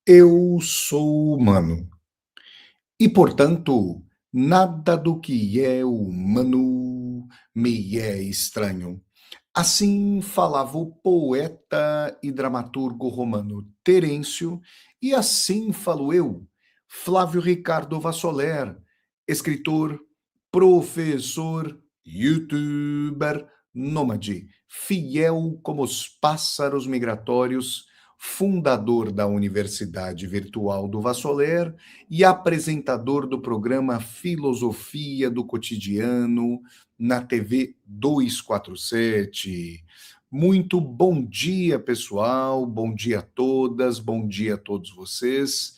Eu sou humano e, portanto, nada do que é humano me é estranho. Assim falava o poeta e dramaturgo romano Terêncio, e assim falo eu, Flávio Ricardo Vassoler, escritor, professor, youtuber, nômade, fiel como os pássaros migratórios, fundador da Universidade Virtual do Vassoler e apresentador do programa Filosofia do Cotidiano na TV 247. Muito bom dia, pessoal. Bom dia a todas, bom dia a todos vocês.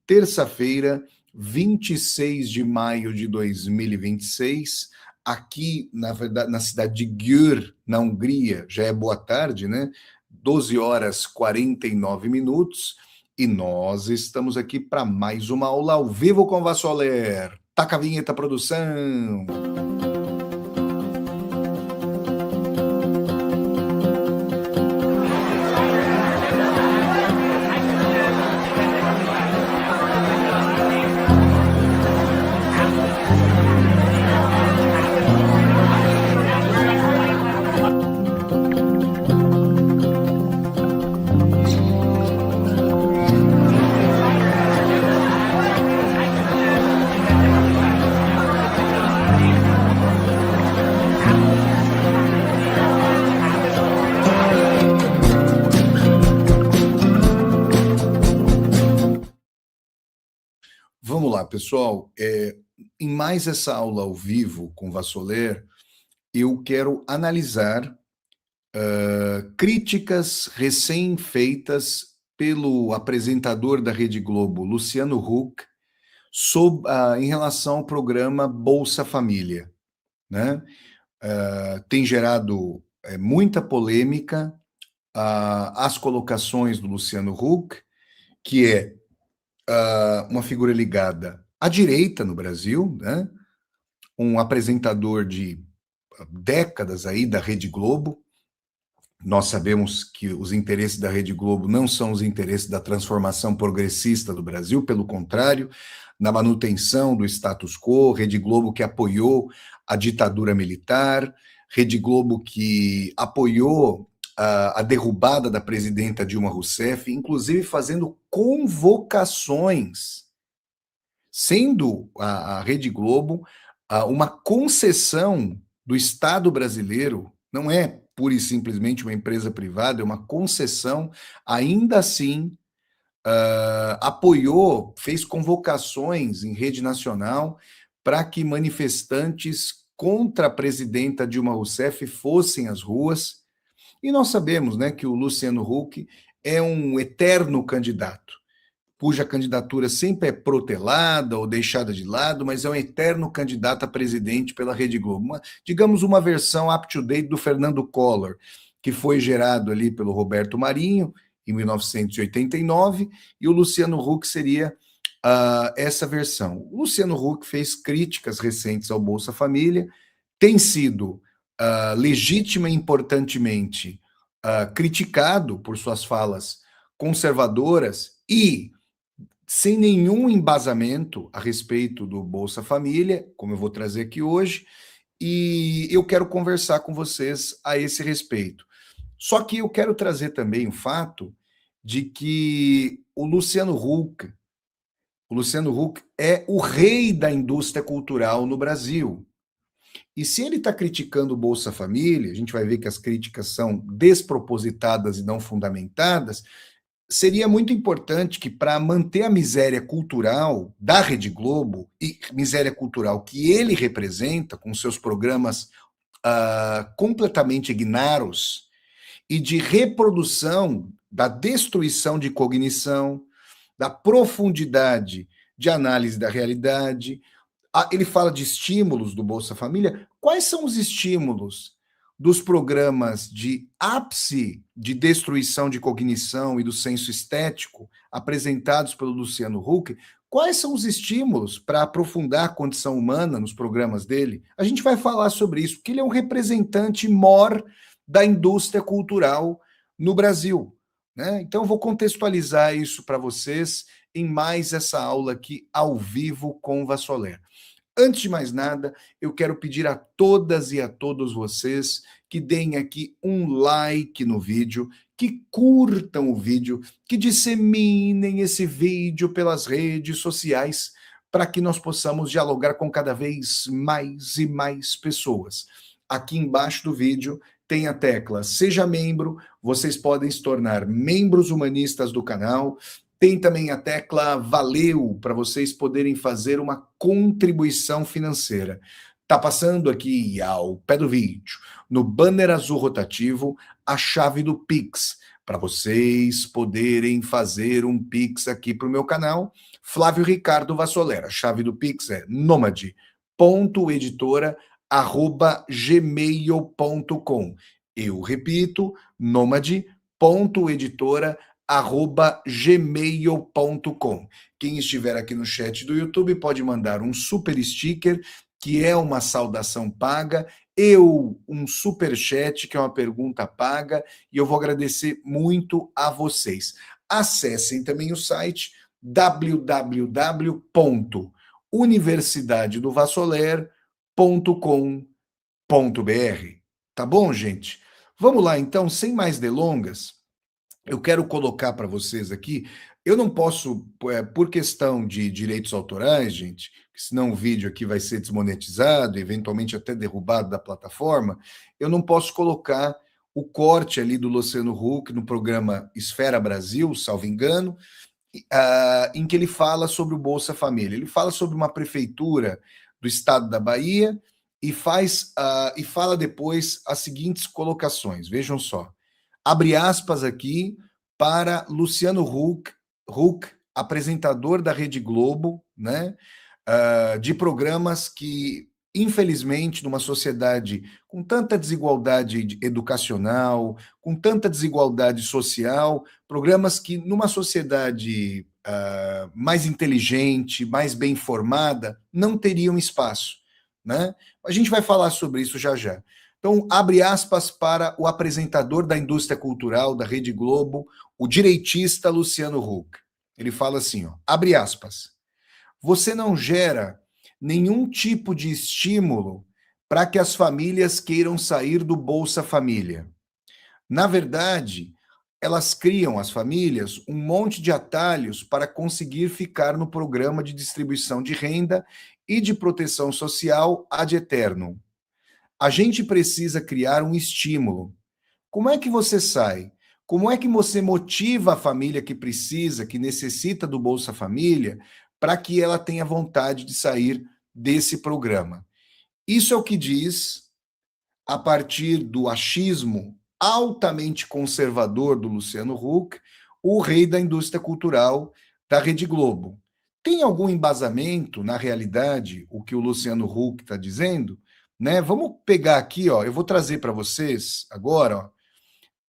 Terça-feira, 26 de maio de 2026, aqui, na verdade, na cidade de Győr, na Hungria, já é boa tarde, né? 12 horas 49 minutos, e nós estamos aqui para mais uma aula ao vivo com o Vassoler. Taca a vinheta, produção! Vamos lá, pessoal. Em mais essa aula ao vivo com o Vassoler, eu quero analisar críticas recém-feitas pelo apresentador da Rede Globo, Luciano Huck, em relação ao programa Bolsa Família, né? Tem gerado muita polêmica as colocações do Luciano Huck, que é uma figura ligada à direita no Brasil, né? Um apresentador de décadas aí da Rede Globo. Nós sabemos que os interesses da Rede Globo não são os interesses da transformação progressista do Brasil, pelo contrário, na manutenção do status quo, Rede Globo que apoiou a ditadura militar, Rede Globo que apoiou a derrubada da presidenta Dilma Rousseff, inclusive fazendo convocações, sendo a Rede Globo uma concessão do Estado brasileiro, não é pura e simplesmente uma empresa privada, é uma concessão, ainda assim apoiou, fez convocações em rede nacional para que manifestantes contra a presidenta Dilma Rousseff fossem às ruas. E nós sabemos, né, que o Luciano Huck é um eterno candidato, cuja candidatura sempre é protelada ou deixada de lado, mas é um eterno candidato a presidente pela Rede Globo. Digamos uma versão up-to-date do Fernando Collor, que foi gerado ali pelo Roberto Marinho, em 1989, e o Luciano Huck seria essa versão. O Luciano Huck fez críticas recentes ao Bolsa Família, tem sido legítima e importantemente criticado por suas falas conservadoras e sem nenhum embasamento a respeito do Bolsa Família, como eu vou trazer aqui hoje, e eu quero conversar com vocês a esse respeito. Só que eu quero trazer também o fato de que o Luciano Huck é o rei da indústria cultural no Brasil. E se ele está criticando o Bolsa Família, a gente vai ver que as críticas são despropositadas e não fundamentadas, seria muito importante que, para manter a miséria cultural da Rede Globo, e miséria cultural que ele representa, com seus programas completamente ignaros, e de reprodução da destruição de cognição, da profundidade de análise da realidade. Ele fala de estímulos do Bolsa Família. Quais são os estímulos dos programas de ápice de destruição de cognição e do senso estético apresentados pelo Luciano Huck? Quais são os estímulos para aprofundar a condição humana nos programas dele? A gente vai falar sobre isso, porque ele é um representante mor da indústria cultural no Brasil. né? Então, eu vou contextualizar isso para vocês em mais essa aula aqui ao vivo com o Vassoler. Antes de mais nada, eu quero pedir a todas e a todos vocês que deem aqui um like no vídeo, que curtam o vídeo, que disseminem esse vídeo pelas redes sociais, para que nós possamos dialogar com cada vez mais e mais pessoas. Aqui embaixo do vídeo tem a tecla Seja Membro, vocês podem se tornar membros humanistas do canal. Tem também a tecla Valeu, para vocês poderem fazer uma contribuição financeira. Tá passando aqui ao pé do vídeo, no banner azul rotativo, a chave do Pix, para vocês poderem fazer um Pix aqui para o meu canal, Flávio Ricardo Vassolera. A chave do Pix é nomade.editora@gmail.com. Eu repito, nomade.editora@gmail.com. Quem estiver aqui no chat do YouTube pode mandar um super sticker, que é uma saudação paga, um super chat, que é uma pergunta paga, e eu vou agradecer muito a vocês. Acessem também o site www.universidadedovassoler.com.br. Tá bom, gente? Vamos lá, então, sem mais delongas, eu quero colocar para vocês aqui. Eu não posso, por questão de direitos autorais, gente, senão o vídeo aqui vai ser desmonetizado, eventualmente até derrubado da plataforma, eu não posso colocar o corte ali do Luciano Huck no programa Esfera Brasil, salvo engano, em que ele fala sobre o Bolsa Família. Ele fala sobre uma prefeitura do estado da Bahia e fala depois as seguintes colocações. Vejam só. Abre aspas aqui para Luciano Huck, apresentador da Rede Globo, né? De programas que, infelizmente, numa sociedade com tanta desigualdade educacional, com tanta desigualdade social, programas que, numa sociedade mais inteligente, mais bem formada, não teriam espaço, né? A gente vai falar sobre isso já já. Então, abre aspas para o apresentador da indústria cultural da Rede Globo, o direitista Luciano Huck. Ele fala assim, ó, abre aspas, você não gera nenhum tipo de estímulo para que as famílias queiram sair do Bolsa Família. Na verdade, elas criam, as famílias, um monte de atalhos para conseguir ficar no programa de distribuição de renda e de proteção social ad eternum. A gente precisa criar um estímulo. Como é que você sai? Como é que você motiva a família que precisa, que necessita do Bolsa Família, para que ela tenha vontade de sair desse programa? Isso é o que diz, a partir do achismo altamente conservador do Luciano Huck, o rei da indústria cultural da Rede Globo. Tem algum embasamento, na realidade, o que o Luciano Huck está dizendo? Né? Vamos pegar aqui, ó, eu vou trazer para vocês agora, ó,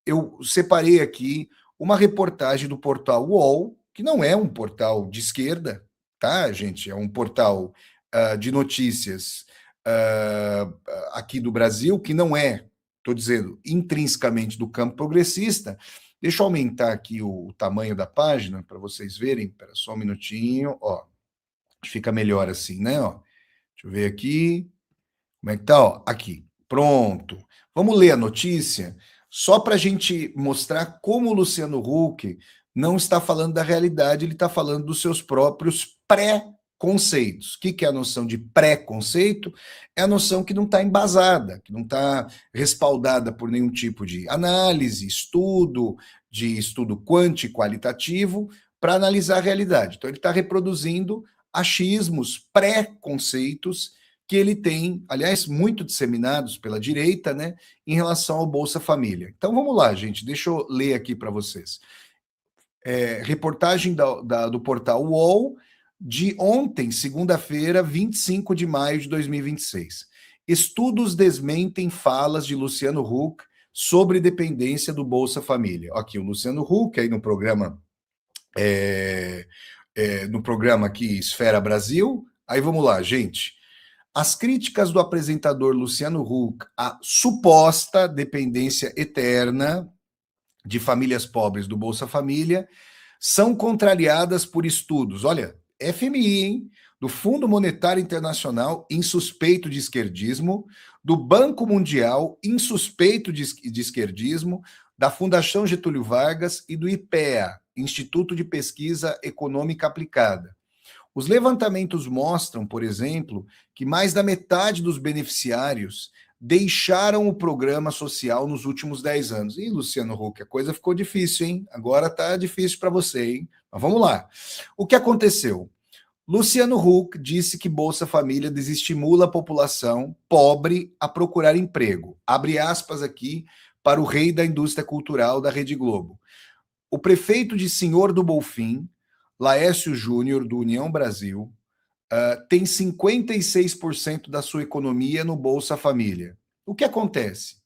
eu separei aqui uma reportagem do portal UOL, que não é um portal de esquerda, tá, gente? É um portal de notícias aqui do Brasil, que não é, estou dizendo, intrinsecamente do campo progressista. Deixa eu aumentar aqui o tamanho da página para vocês verem. Espera só um minutinho, ó. Fica melhor assim, né? Ó. Deixa eu ver aqui. Como é que tá? Ó, aqui. Pronto. Vamos ler a notícia, só para a gente mostrar como o Luciano Huck não está falando da realidade, ele está falando dos seus próprios pré-conceitos. O que é a noção de pré-conceito? É a noção que não está embasada, que não está respaldada por nenhum tipo de análise, de estudo quanti-qualitativo, para analisar a realidade. Então, ele está reproduzindo achismos, pré-conceitos que ele tem, aliás, muito disseminados pela direita, né, em relação ao Bolsa Família. Então vamos lá, gente, deixa eu ler aqui para vocês. Reportagem do portal UOL de ontem, segunda-feira, 25 de maio de 2026. Estudos desmentem falas de Luciano Huck sobre dependência do Bolsa Família. Aqui o Luciano Huck, aí no programa aqui Esfera Brasil. Aí vamos lá, gente. As críticas do apresentador Luciano Huck à suposta dependência eterna de famílias pobres do Bolsa Família são contrariadas por estudos. Olha, FMI, hein? Do Fundo Monetário Internacional, insuspeito de esquerdismo, do Banco Mundial, insuspeito de esquerdismo, da Fundação Getúlio Vargas e do IPEA, Instituto de Pesquisa Econômica Aplicada. Os levantamentos mostram, por exemplo, que mais da metade dos beneficiários deixaram o programa social nos últimos 10 anos. E Luciano Huck, a coisa ficou difícil, hein? Agora tá difícil para você, hein? Mas vamos lá. O que aconteceu? Luciano Huck disse que Bolsa Família desestimula a população pobre a procurar emprego. Abre aspas aqui para o rei da indústria cultural da Rede Globo. O prefeito de Senhor do Bonfim, Laércio Júnior, do União Brasil, tem 56% da sua economia no Bolsa Família. O que acontece?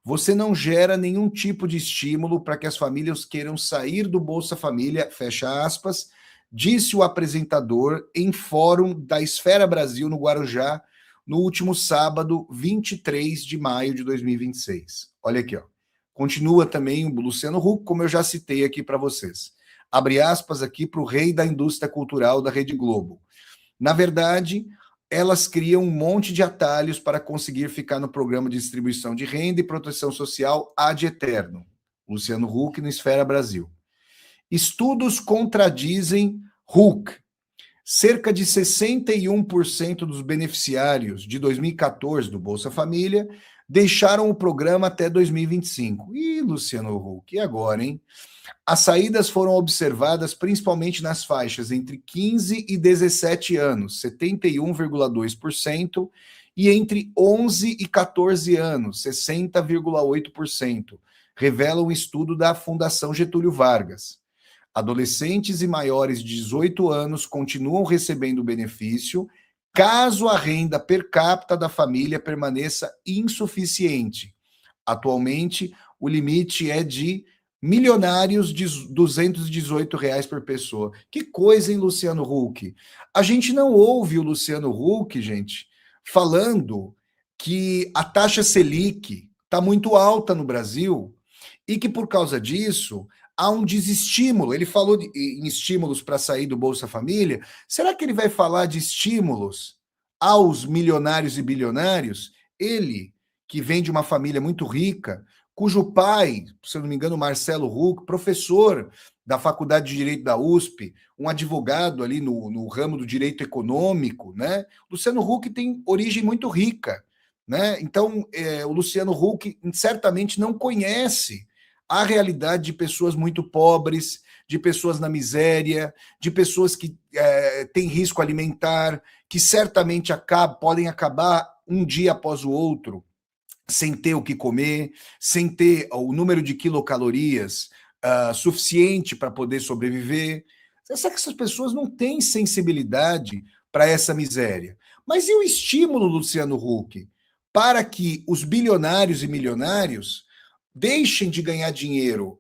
Você não gera nenhum tipo de estímulo para que as famílias queiram sair do Bolsa Família, fecha aspas, disse o apresentador em fórum da Esfera Brasil no Guarujá, no último sábado, 23 de maio de 2026. Olha aqui, ó. Continua também o Luciano Huck, como eu já citei aqui para vocês. Abre aspas aqui para o rei da indústria cultural da Rede Globo. Na verdade, elas criam um monte de atalhos para conseguir ficar no programa de distribuição de renda e proteção social ad eterno. Luciano Huck no Esfera Brasil. Estudos contradizem Huck. Cerca de 61% dos beneficiários de 2014 do Bolsa Família deixaram o programa até 2025. Ih, Luciano Huck, e agora, hein? As saídas foram observadas principalmente nas faixas entre 15 e 17 anos, 71,2%, e entre 11 e 14 anos, 60,8%, revela um estudo da Fundação Getúlio Vargas. Adolescentes e maiores de 18 anos continuam recebendo o benefício caso a renda per capita da família permaneça insuficiente. Atualmente, o limite é de milionários de R$ 218 por pessoa. Que coisa, hein, Luciano Huck? A gente não ouve o Luciano Huck, gente, falando que a taxa Selic está muito alta no Brasil e que, por causa disso, há um desestímulo. Ele falou em estímulos para sair do Bolsa Família. Será que ele vai falar de estímulos aos milionários e bilionários? Ele, que vem de uma família muito rica, cujo pai, se eu não me engano, Marcelo Huck, professor da Faculdade de Direito da USP, um advogado ali no ramo do direito econômico, né? Luciano Huck tem origem muito rica, né? Então, o Luciano Huck certamente não conhece a realidade de pessoas muito pobres, de pessoas na miséria, de pessoas que têm risco alimentar, que certamente podem acabar um dia após o outro sem ter o que comer, sem ter o número de quilocalorias suficiente para poder sobreviver. Será que essas pessoas não têm sensibilidade para essa miséria? Mas e o estímulo, Luciano Huck, para que os bilionários e milionários deixem de ganhar dinheiro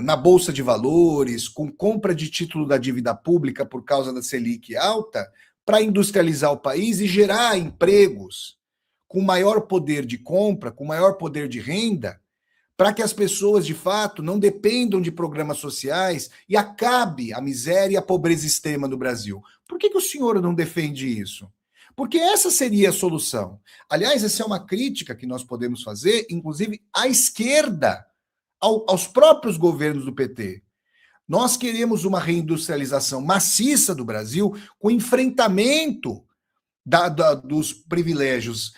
na Bolsa de Valores, com compra de título da dívida pública por causa da Selic alta, para industrializar o país e gerar empregos com maior poder de compra, com maior poder de renda, para que as pessoas, de fato, não dependam de programas sociais e acabe a miséria e a pobreza extrema no Brasil. Por que o senhor não defende isso? Porque essa seria a solução. Aliás, essa é uma crítica que nós podemos fazer, inclusive, à esquerda, aos próprios governos do PT. Nós queremos uma reindustrialização maciça do Brasil com enfrentamento dos privilégios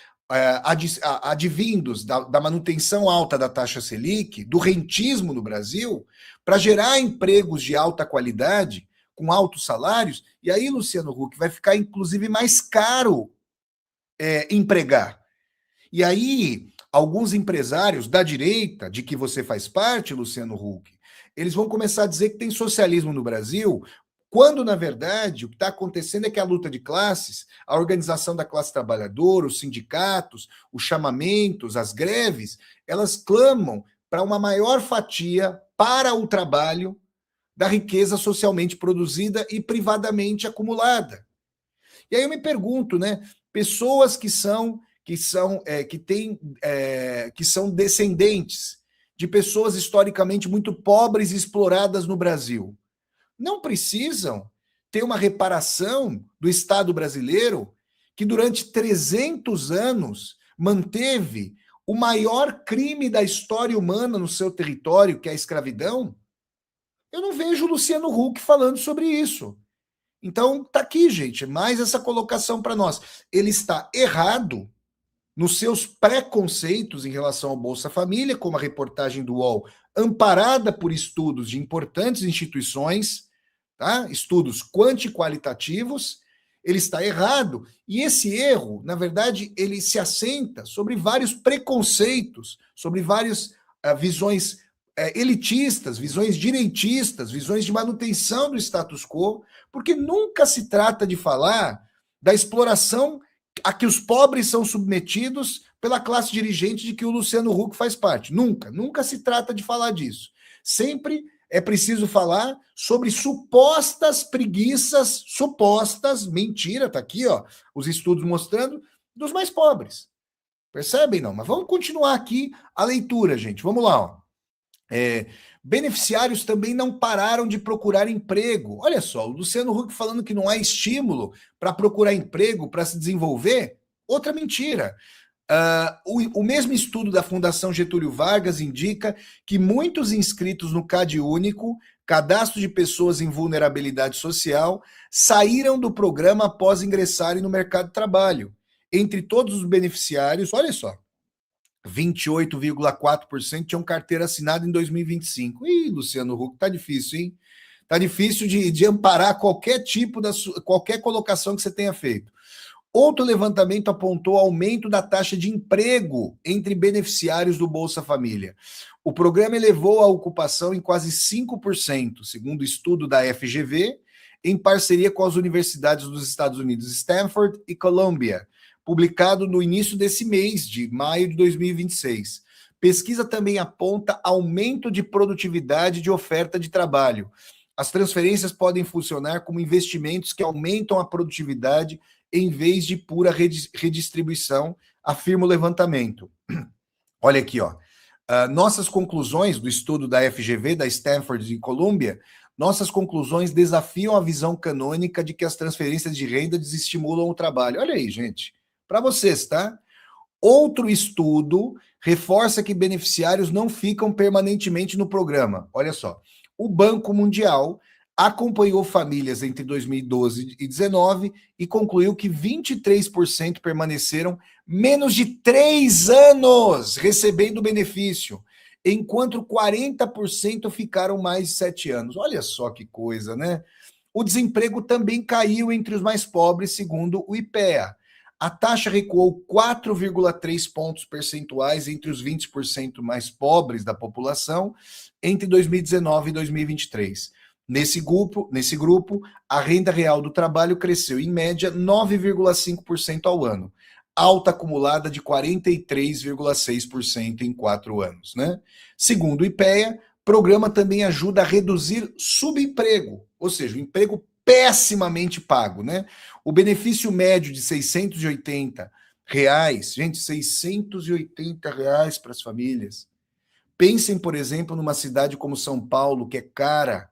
advindos da manutenção alta da taxa Selic, do rentismo no Brasil, para gerar empregos de alta qualidade, com altos salários, e aí, Luciano Huck, vai ficar inclusive mais caro empregar. E aí, alguns empresários da direita, de que você faz parte, Luciano Huck, eles vão começar a dizer que tem socialismo no Brasil, quando, na verdade, o que está acontecendo é que a luta de classes, a organização da classe trabalhadora, os sindicatos, os chamamentos, as greves, elas clamam para uma maior fatia para o trabalho da riqueza socialmente produzida e privadamente acumulada. E aí eu me pergunto, né? Pessoas que são descendentes de pessoas historicamente muito pobres e exploradas no Brasil. Não precisam ter uma reparação do Estado brasileiro que durante 300 anos manteve o maior crime da história humana no seu território, que é a escravidão. Eu não vejo o Luciano Huck falando sobre isso. Então, tá aqui, gente, mais essa colocação para nós. Ele está errado nos seus preconceitos em relação ao Bolsa Família, como a reportagem do UOL, amparada por estudos de importantes instituições, tá? Estudos quanti qualitativos, ele está errado. E esse erro, na verdade, ele se assenta sobre vários preconceitos, sobre várias visões elitistas, visões direitistas, visões de manutenção do status quo, porque nunca se trata de falar da exploração a que os pobres são submetidos pela classe dirigente de que o Luciano Huck faz parte. Nunca se trata de falar disso. Sempre é preciso falar sobre supostas preguiças, mentira, tá aqui, ó, os estudos mostrando, dos mais pobres. Percebem, não? Mas vamos continuar aqui a leitura, gente. Vamos lá, ó. Beneficiários também não pararam de procurar emprego. Olha só, o Luciano Huck falando que não há estímulo para procurar emprego, para se desenvolver. Outra mentira. O mesmo estudo da Fundação Getúlio Vargas indica que muitos inscritos no CadÚnico, Cadastro de Pessoas em Vulnerabilidade Social, saíram do programa após ingressarem no mercado de trabalho. Entre todos os beneficiários, olha só, 28,4% tinham carteira assinada em 2025. Ih, Luciano Huck, tá difícil, hein? Tá difícil de amparar qualquer tipo qualquer colocação que você tenha feito. Outro levantamento apontou aumento da taxa de emprego entre beneficiários do Bolsa Família. O programa elevou a ocupação em quase 5%, segundo estudo da FGV, em parceria com as universidades dos Estados Unidos, Stanford e Columbia, publicado no início desse mês, de maio de 2026. Pesquisa também aponta aumento de produtividade de oferta de trabalho. As transferências podem funcionar como investimentos que aumentam a produtividade em vez de pura redistribuição, afirma o levantamento. Olha aqui, ó. Nossas conclusões do estudo da FGV, da Stanford e Columbia, nossas conclusões desafiam a visão canônica de que as transferências de renda desestimulam o trabalho. Olha aí, gente. Para vocês, tá? Outro estudo reforça que beneficiários não ficam permanentemente no programa. Olha só. O Banco Mundial acompanhou famílias entre 2012 e 2019 e concluiu que 23% permaneceram menos de 3 anos recebendo o benefício, enquanto 40% ficaram mais de 7 anos. Olha só que coisa, né? O desemprego também caiu entre os mais pobres, segundo o IPEA. A taxa recuou 4,3 pontos percentuais entre os 20% mais pobres da população entre 2019 e 2023. Nesse grupo, a renda real do trabalho cresceu, em média, 9,5% ao ano, alta acumulada de 43,6% em 4 anos. Né? Segundo o IPEA, o programa também ajuda a reduzir subemprego, ou seja, o emprego pessimamente pago. Né? O benefício médio de R$ 680, gente, R$ 680 para as famílias. Pensem, por exemplo, numa cidade como São Paulo, que é cara.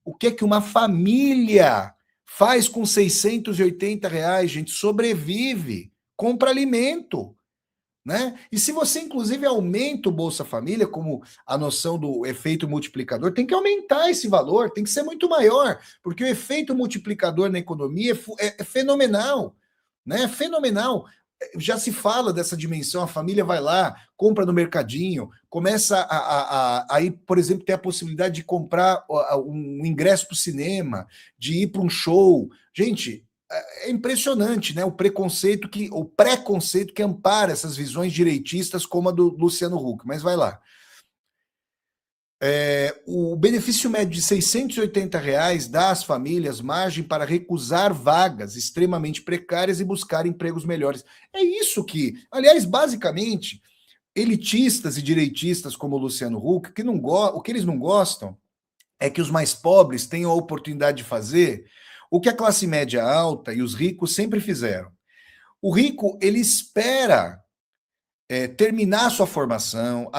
O que é que uma família faz com R$ 680, gente? Sobrevive, compra alimento, né? E se você, inclusive, aumenta o Bolsa Família, como a noção do efeito multiplicador, tem que aumentar esse valor, tem que ser muito maior, porque o efeito multiplicador na economia é fenomenal, né? É fenomenal. Já se fala dessa dimensão, a família vai lá, compra no mercadinho, começa a ir, por exemplo, ter a possibilidade de comprar um ingresso para o cinema, de ir para um show. Gente, é impressionante, né? O preconceito que ampara essas visões direitistas como a do Luciano Huck, mas vai lá. O benefício médio de R$ 680 dá às famílias margem para recusar vagas extremamente precárias e buscar empregos melhores. É isso que, aliás, basicamente, elitistas e direitistas como o Luciano Huck, o que eles não gostam é que os mais pobres tenham a oportunidade de fazer o que a classe média alta e os ricos sempre fizeram. O rico, ele espera terminar sua formação,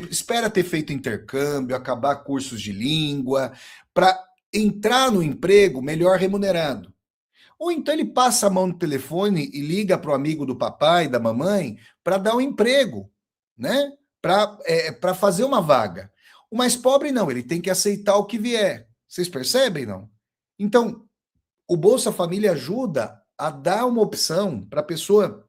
espera ter feito intercâmbio, acabar cursos de língua, para entrar no emprego melhor remunerado. Ou então ele passa a mão no telefone e liga para o amigo do papai, da mamãe, para dar um emprego, né? Para fazer uma vaga. O mais pobre não, ele tem que aceitar o que vier. Vocês percebem, não? Então, o Bolsa Família ajuda a dar uma opção para a pessoa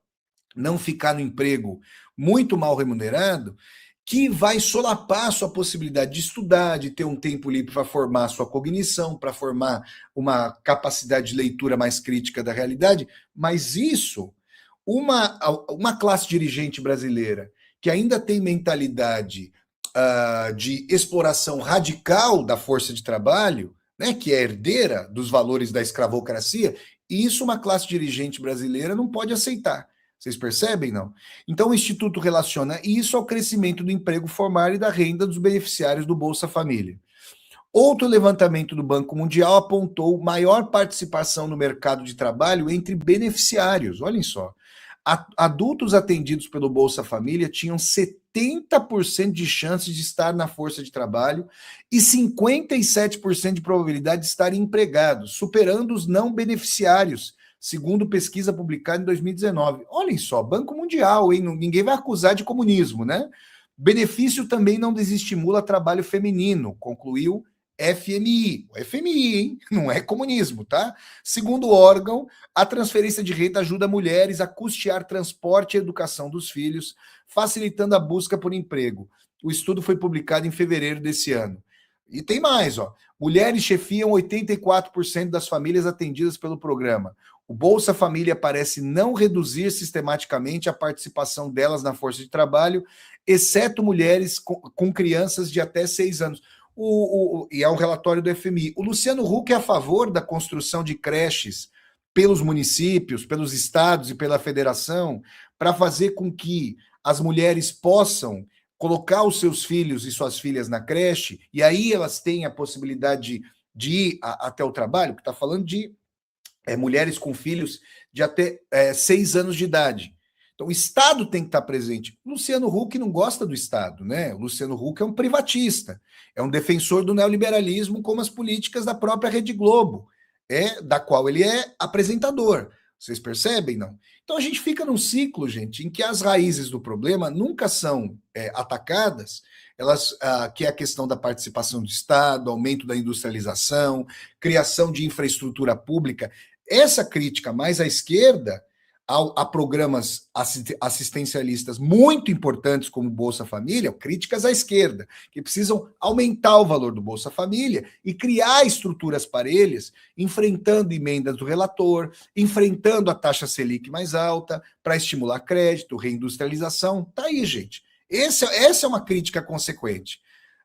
não ficar no emprego muito mal remunerado, que vai solapar a sua possibilidade de estudar, de ter um tempo livre para formar a sua cognição, para formar uma capacidade de leitura mais crítica da realidade. Mas isso, uma classe dirigente brasileira que ainda tem mentalidade de exploração radical da força de trabalho, né, que é herdeira dos valores da escravocracia, e isso uma classe dirigente brasileira não pode aceitar. Vocês percebem, não? Então o Instituto relaciona isso ao crescimento do emprego formal e da renda dos beneficiários do Bolsa Família. Outro levantamento do Banco Mundial apontou maior participação no mercado de trabalho entre beneficiários. Olhem só. Adultos atendidos pelo Bolsa Família tinham 70% de chance de estar na força de trabalho e 57% de probabilidade de estar empregados, superando os não beneficiários, segundo pesquisa publicada em 2019. Olhem só, Banco Mundial, hein? Ninguém vai acusar de comunismo, né? Benefício também não desestimula trabalho feminino, concluiu FMI. O FMI, hein? Não é comunismo, tá? Segundo o órgão, a transferência de renda ajuda mulheres a custear transporte e educação dos filhos, facilitando a busca por emprego. O estudo foi publicado em fevereiro desse ano. E tem mais, ó. Mulheres chefiam 84% das famílias atendidas pelo programa. O Bolsa Família parece não reduzir sistematicamente a participação delas na força de trabalho, exceto mulheres com crianças de até 6 anos. E é um relatório do FMI. O Luciano Huck é a favor da construção de creches pelos municípios, pelos estados e pela federação, para fazer com que as mulheres possam colocar os seus filhos e suas filhas na creche, e aí elas têm a possibilidade de ir até o trabalho, que está falando de mulheres com filhos de até 6 anos de idade. Então, o Estado tem que estar presente. O Luciano Huck não gosta do Estado, né? O Luciano Huck é um privatista, é um defensor do neoliberalismo, como as políticas da própria Rede Globo, da qual ele é apresentador. Vocês percebem, não? Então a gente fica num ciclo, gente, em que as raízes do problema nunca são atacadas, que é a questão da participação do Estado, aumento da industrialização, criação de infraestrutura pública. Essa crítica mais à esquerda, a programas assistencialistas muito importantes como o Bolsa Família, críticas à esquerda, que precisam aumentar o valor do Bolsa Família e criar estruturas parelhas, enfrentando emendas do relator, enfrentando a taxa Selic mais alta, para estimular crédito, reindustrialização. Tá aí, gente. Essa é uma crítica consequente.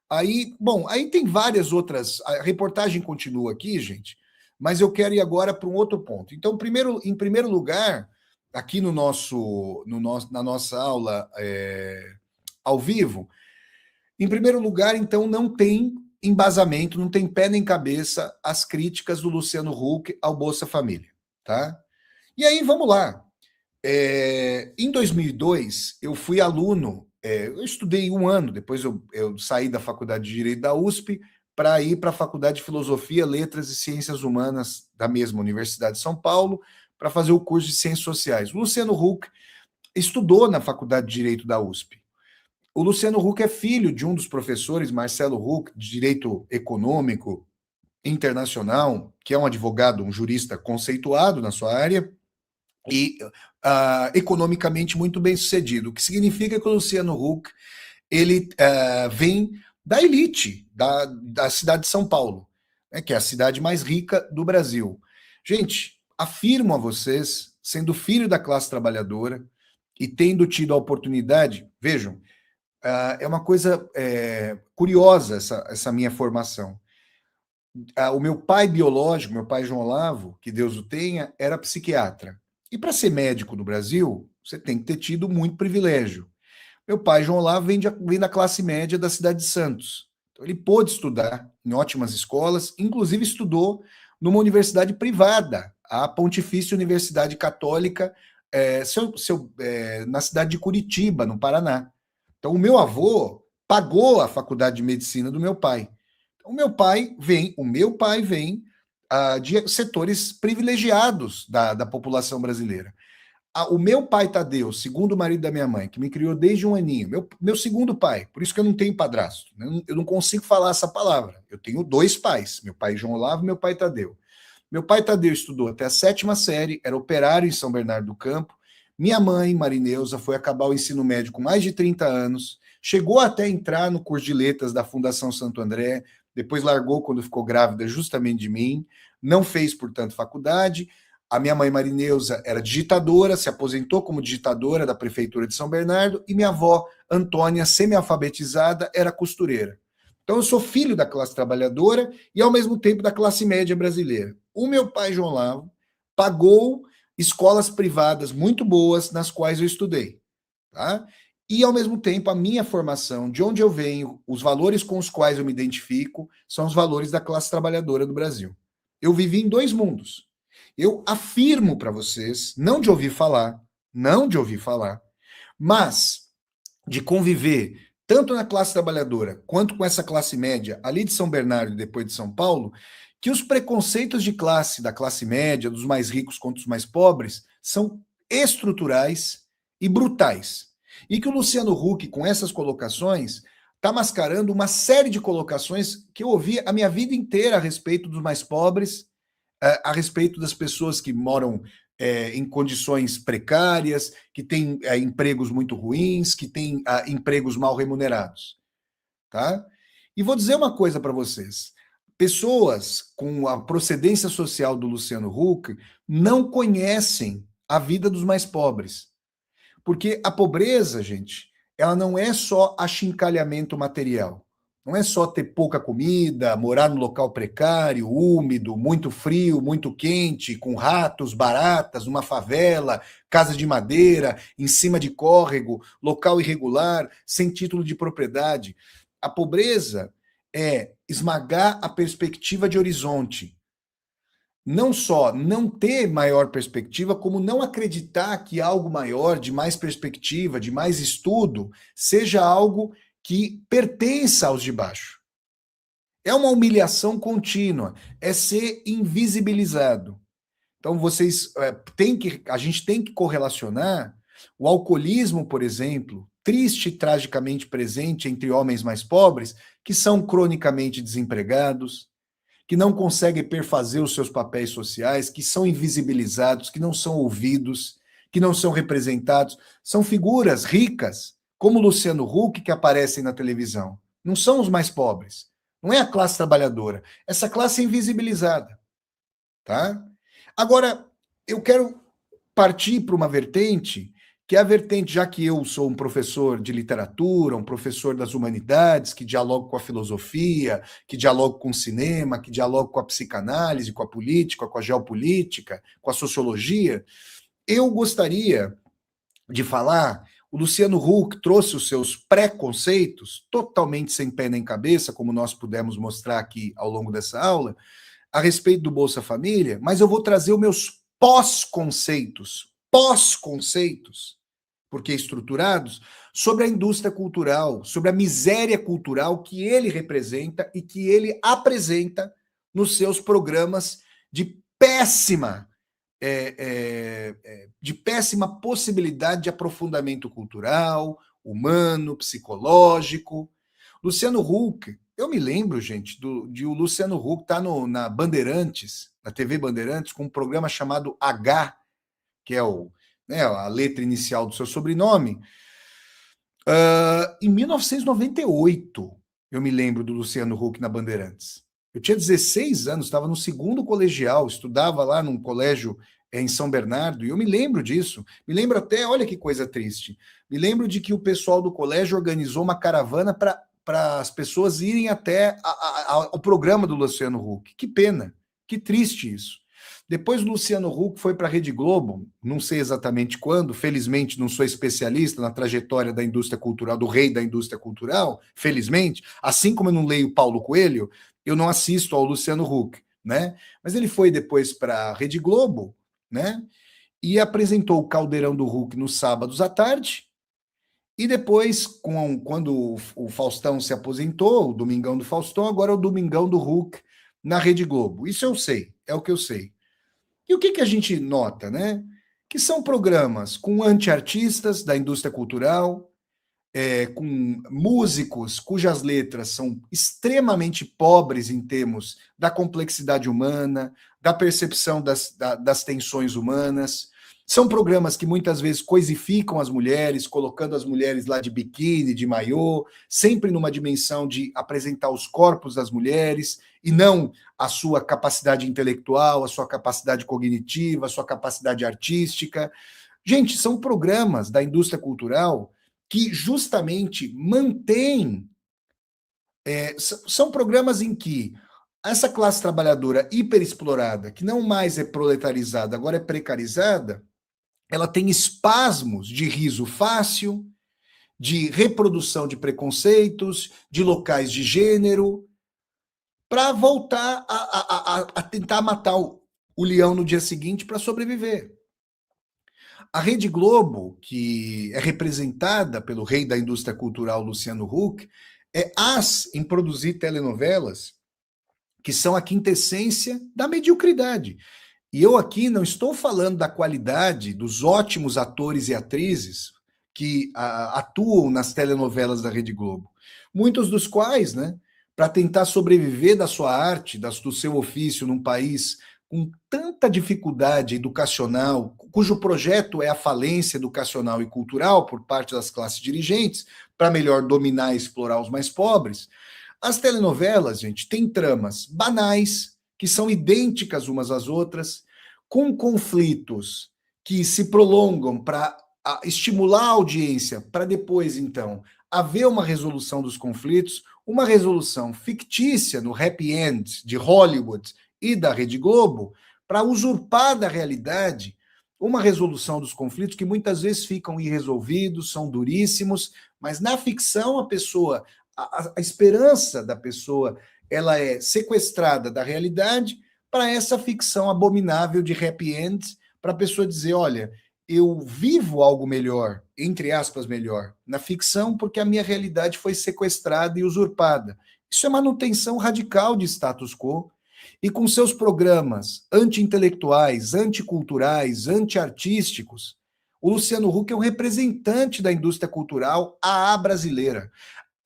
Aí, bom, aí tem várias outras. A reportagem continua aqui, gente, mas eu quero ir agora para um outro ponto. Então, em primeiro lugar, aqui na nossa aula ao vivo, em primeiro lugar, então, não tem embasamento, não tem pé nem cabeça as críticas do Luciano Huck ao Bolsa Família, tá? E aí, vamos lá. Em 2002, eu fui aluno, eu estudei 1 ano, depois eu saí da Faculdade de Direito da USP para ir para a Faculdade de Filosofia, Letras e Ciências Humanas da mesma Universidade de São Paulo, para fazer o curso de Ciências Sociais. O Luciano Huck estudou na Faculdade de Direito da USP. O Luciano Huck é filho de um dos professores, Marcelo Huck, de Direito Econômico Internacional, que é um advogado, um jurista conceituado na sua área, e economicamente muito bem sucedido, o que significa que o Luciano Huck ele vem da elite da cidade de São Paulo, né, que é a cidade mais rica do Brasil. Gente, afirmo a vocês, sendo filho da classe trabalhadora e tendo tido a oportunidade, vejam, é uma coisa curiosa essa minha formação. O meu pai biológico, meu pai João Olavo, que Deus o tenha, era psiquiatra. E para ser médico no Brasil, você tem que ter tido muito privilégio. Meu pai, João Olavo, vem da classe média da cidade de Santos. Então, ele pôde estudar em ótimas escolas, inclusive estudou numa universidade privada, a Pontifícia Universidade Católica na cidade de Curitiba, no Paraná. Então, o meu avô pagou a faculdade de medicina do meu pai. O meu pai vem de setores privilegiados da população brasileira. O meu pai Tadeu, segundo marido da minha mãe, que me criou desde um aninho, meu segundo pai, por isso que eu não tenho padrasto, eu não consigo falar essa palavra. Eu tenho dois pais, meu pai João Olavo e meu pai Tadeu. Meu pai Tadeu estudou até a 7ª série, era operário em São Bernardo do Campo. Minha mãe, Marineuza, foi acabar o ensino médio com mais de 30 anos, chegou até entrar no curso de letras da Fundação Santo André, depois largou quando ficou grávida justamente de mim, não fez, portanto, faculdade. A minha mãe Marineuza era digitadora, se aposentou como digitadora da Prefeitura de São Bernardo, e minha avó, Antônia, semi-alfabetizada, era costureira. Então eu sou filho da classe trabalhadora e, ao mesmo tempo, da classe média brasileira. O meu pai, João Olavo, pagou escolas privadas muito boas nas quais eu estudei. Tá? E, ao mesmo tempo, a minha formação, de onde eu venho, os valores com os quais eu me identifico, são os valores da classe trabalhadora do Brasil. Eu vivi em dois mundos. Eu afirmo para vocês, não de ouvir falar, mas de conviver tanto na classe trabalhadora quanto com essa classe média, ali de São Bernardo e depois de São Paulo, que os preconceitos de classe, da classe média, dos mais ricos contra os mais pobres, são estruturais e brutais. E que o Luciano Huck, com essas colocações, está mascarando uma série de colocações que eu ouvi a minha vida inteira a respeito dos mais pobres, a respeito das pessoas que moram em condições precárias, que têm empregos muito ruins, que têm empregos mal remunerados. Tá? E vou dizer uma coisa para vocês. Pessoas com a procedência social do Luciano Huck não conhecem a vida dos mais pobres. Porque a pobreza, gente, ela não é só achincalhamento material. Não é só ter pouca comida, morar num local precário, úmido, muito frio, muito quente, com ratos, baratas, numa favela, casa de madeira, em cima de córrego, local irregular, sem título de propriedade. A pobreza é esmagar a perspectiva de horizonte. Não só não ter maior perspectiva, como não acreditar que algo maior, de mais perspectiva, de mais estudo, seja algo que pertença aos de baixo. É uma humilhação contínua, é ser invisibilizado. Então a gente tem que correlacionar o alcoolismo, por exemplo, triste e tragicamente presente entre homens mais pobres, que são cronicamente desempregados, que não conseguem perfazer os seus papéis sociais, que são invisibilizados, que não são ouvidos, que não são representados. São figuras ricas, como Luciano Huck, que aparecem na televisão. Não são os mais pobres. Não é a classe trabalhadora. Essa classe é invisibilizada. Tá? Agora, eu quero partir para uma vertente, que é a vertente, já que eu sou um professor de literatura, um professor das humanidades, que dialogo com a filosofia, que dialogo com o cinema, que dialogo com a psicanálise, com a política, com a geopolítica, com a sociologia, eu gostaria de falar. O Luciano Huck trouxe os seus preconceitos, totalmente sem pé nem cabeça, como nós pudemos mostrar aqui ao longo dessa aula, a respeito do Bolsa Família, mas eu vou trazer os meus pós-conceitos, porque estruturados, sobre a indústria cultural, sobre a miséria cultural que ele representa e que ele apresenta nos seus programas de péssima possibilidade de aprofundamento cultural, humano, psicológico. Luciano Huck, eu me lembro, gente, de o Luciano Huck estar na Bandeirantes, na TV Bandeirantes, com um programa chamado H, que é a letra inicial do seu sobrenome. Em 1998, eu me lembro do Luciano Huck na Bandeirantes. Eu tinha 16 anos, estava no segundo colegial, estudava lá num colégio em São Bernardo, e eu me lembro disso. Me lembro até, olha que coisa triste, me lembro de que o pessoal do colégio organizou uma caravana para as pessoas irem até ao programa do Luciano Huck. Que pena, que triste isso. Depois o Luciano Huck foi para a Rede Globo, não sei exatamente quando, felizmente não sou especialista na trajetória da indústria cultural, do rei da indústria cultural, felizmente, assim como eu não leio Paulo Coelho, eu não assisto ao Luciano Huck, né? Mas ele foi depois para a Rede Globo, né? e apresentou o Caldeirão do Hulk nos sábados à tarde, e depois, quando o Faustão se aposentou, o Domingão do Faustão, agora é o Domingão do Hulk na Rede Globo. Isso eu sei, é o que eu sei. E o que a gente nota, né? Que são programas com anti-artistas da indústria cultural, com músicos cujas letras são extremamente pobres em termos da complexidade humana, da percepção das tensões humanas. São programas que muitas vezes coisificam as mulheres, colocando as mulheres lá de biquíni, de maiô, sempre numa dimensão de apresentar os corpos das mulheres e não a sua capacidade intelectual, a sua capacidade cognitiva, a sua capacidade artística. Gente, são programas da indústria cultural que justamente mantêm. São programas em que essa classe trabalhadora hiperexplorada, que não mais é proletarizada, agora é precarizada, ela tem espasmos de riso fácil, de reprodução de preconceitos, de locais de gênero, para voltar a tentar matar o leão no dia seguinte para sobreviver. A Rede Globo, que é representada pelo rei da indústria cultural, Luciano Huck, é as em produzir telenovelas que são a quintessência da mediocridade. E eu aqui não estou falando da qualidade dos ótimos atores e atrizes que atuam nas telenovelas da Rede Globo. Muitos dos quais, né, para tentar sobreviver da sua arte, do seu ofício num país com tanta dificuldade educacional, cujo projeto é a falência educacional e cultural por parte das classes dirigentes, para melhor dominar e explorar os mais pobres. As telenovelas, gente, têm tramas banais, que são idênticas umas às outras, com conflitos que se prolongam para estimular a audiência, para depois, então, haver uma resolução dos conflitos, uma resolução fictícia no happy end de Hollywood e da Rede Globo, para usurpar da realidade uma resolução dos conflitos que muitas vezes ficam irresolvidos, são duríssimos, mas na ficção a pessoa, a esperança da pessoa, ela é sequestrada da realidade para essa ficção abominável de happy end, para a pessoa dizer, olha, eu vivo algo melhor, entre aspas, melhor, na ficção, porque a minha realidade foi sequestrada e usurpada. Isso é manutenção radical de status quo, e com seus programas anti-intelectuais, anticulturais, anti-artísticos, o Luciano Huck é um representante da indústria cultural brasileira.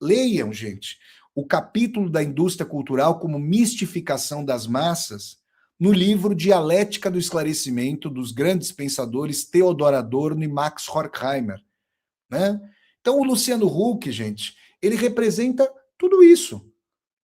Leiam, gente, o capítulo da indústria cultural como mistificação das massas no livro Dialética do Esclarecimento dos grandes pensadores Theodor Adorno e Max Horkheimer, né? Então o Luciano Huck, gente, ele representa tudo isso.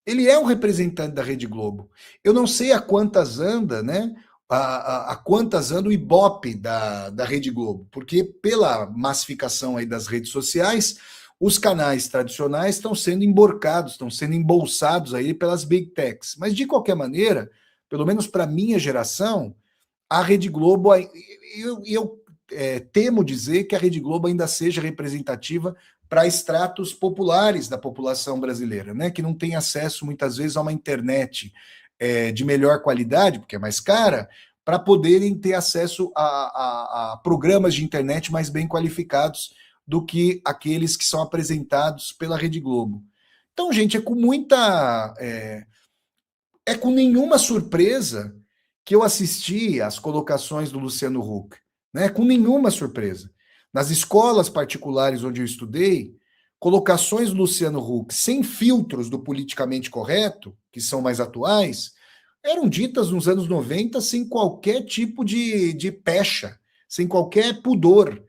Ele é um representante da Rede Globo. Eu não sei a quantas anda, né? A quantas anda o Ibope da Rede Globo, porque pela massificação aí das redes sociais, os canais tradicionais estão sendo emborcados, estão sendo embolsados aí pelas big techs. Mas de qualquer maneira, pelo menos para minha geração, a Rede Globo, eu temo dizer que a Rede Globo ainda seja representativa para estratos populares da população brasileira, né, que não tem acesso muitas vezes a uma internet de melhor qualidade, porque é mais cara, para poderem ter acesso a programas de internet mais bem qualificados do que aqueles que são apresentados pela Rede Globo. Então, gente, é com nenhuma surpresa que eu assisti às colocações do Luciano Huck, né? Com nenhuma surpresa. Nas escolas particulares onde eu estudei, colocações do Luciano Huck sem filtros do politicamente correto, que são mais atuais, eram ditas nos anos 90 sem qualquer tipo de pecha, sem qualquer pudor,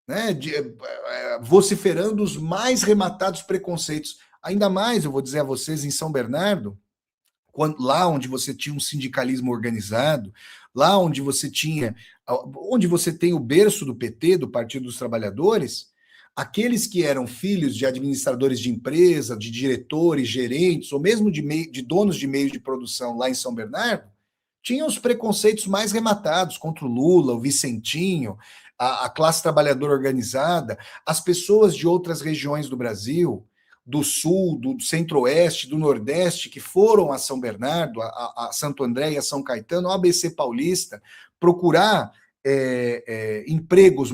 né? Vociferando os mais rematados preconceitos. Ainda mais, eu vou dizer a vocês, em São Bernardo, lá onde você tinha um sindicalismo organizado, lá onde você tem o berço do PT, do Partido dos Trabalhadores, aqueles que eram filhos de administradores de empresa, de diretores, gerentes, ou mesmo de donos de meios de produção lá em São Bernardo, tinham os preconceitos mais rematados contra o Lula, o Vicentinho, a classe trabalhadora organizada, as pessoas de outras regiões do Brasil, do Sul, do Centro-Oeste, do Nordeste, que foram a São Bernardo, a Santo André e a São Caetano, ao ABC Paulista, procurar empregos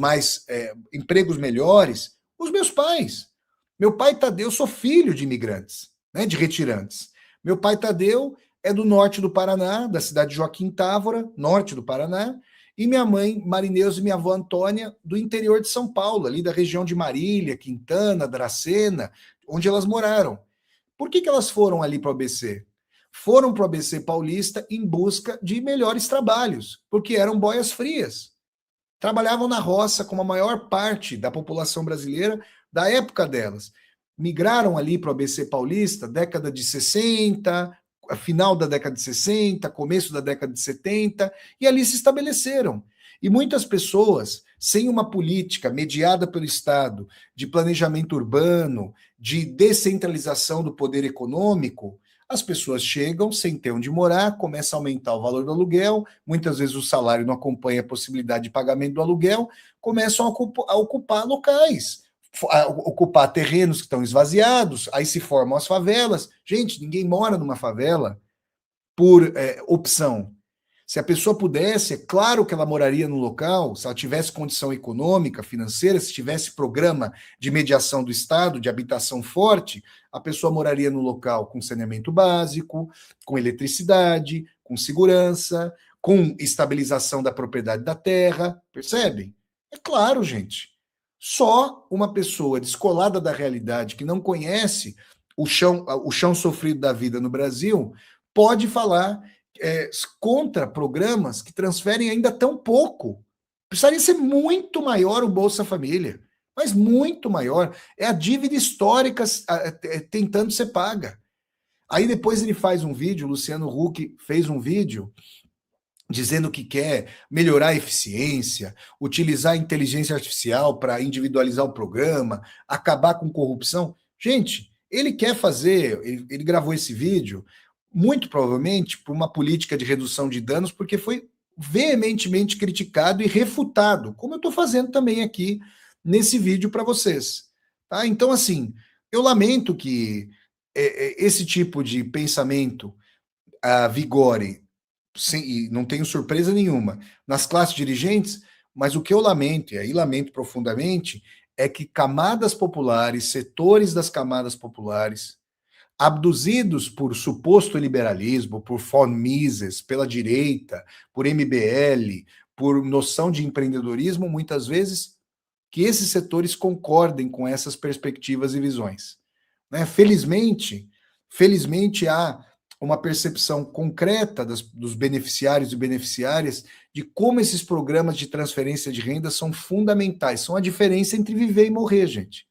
melhores? Os meus pais. Meu pai Tadeu, eu sou filho de imigrantes, né, de retirantes. Meu pai Tadeu é do norte do Paraná, da cidade de Joaquim Távora, norte do Paraná, e minha mãe, Marineuza, e minha avó Antônia, do interior de São Paulo, ali da região de Marília, Quintana, Dracena, onde elas moraram. Por que elas foram ali para o ABC? Foram para o ABC Paulista em busca de melhores trabalhos, porque eram boias frias. Trabalhavam na roça como a maior parte da população brasileira da época delas. Migraram ali para o ABC Paulista, década de 60, final da década de 60, começo da década de 70, e ali se estabeleceram. E muitas pessoas, sem uma política mediada pelo Estado de planejamento urbano, de descentralização do poder econômico, as pessoas chegam sem ter onde morar, começa a aumentar o valor do aluguel, muitas vezes o salário não acompanha a possibilidade de pagamento do aluguel, começam a ocupar locais, a ocupar terrenos que estão esvaziados, aí se formam as favelas. Gente, ninguém mora numa favela por opção. Se a pessoa pudesse, é claro que ela moraria no local, se ela tivesse condição econômica, financeira, se tivesse programa de mediação do Estado, de habitação forte, a pessoa moraria no local com saneamento básico, com eletricidade, com segurança, com estabilização da propriedade da terra, percebem? É claro, gente. Só uma pessoa descolada da realidade, que não conhece o chão sofrido da vida no Brasil, pode falar contra programas que transferem ainda tão pouco. Precisaria ser muito maior o Bolsa Família, mas muito maior. É a dívida histórica tentando ser paga. Aí depois ele faz um vídeo, o Luciano Huck fez um vídeo dizendo que quer melhorar a eficiência, utilizar a inteligência artificial para individualizar o programa, acabar com corrupção. Gente, ele quer fazer, ele gravou esse vídeo muito provavelmente por uma política de redução de danos, porque foi veementemente criticado e refutado, como eu estou fazendo também aqui nesse vídeo para vocês. Tá? Então, assim, eu lamento que esse tipo de pensamento vigore, e não tenho surpresa nenhuma, nas classes dirigentes, mas o que eu lamento, e aí lamento profundamente, é que camadas populares, setores das camadas populares, abduzidos por suposto liberalismo, por von Mises, pela direita, por MBL, por noção de empreendedorismo, muitas vezes, que esses setores concordem com essas perspectivas e visões. Né? Felizmente há uma percepção concreta dos beneficiários e beneficiárias de como esses programas de transferência de renda são fundamentais, são a diferença entre viver e morrer, gente.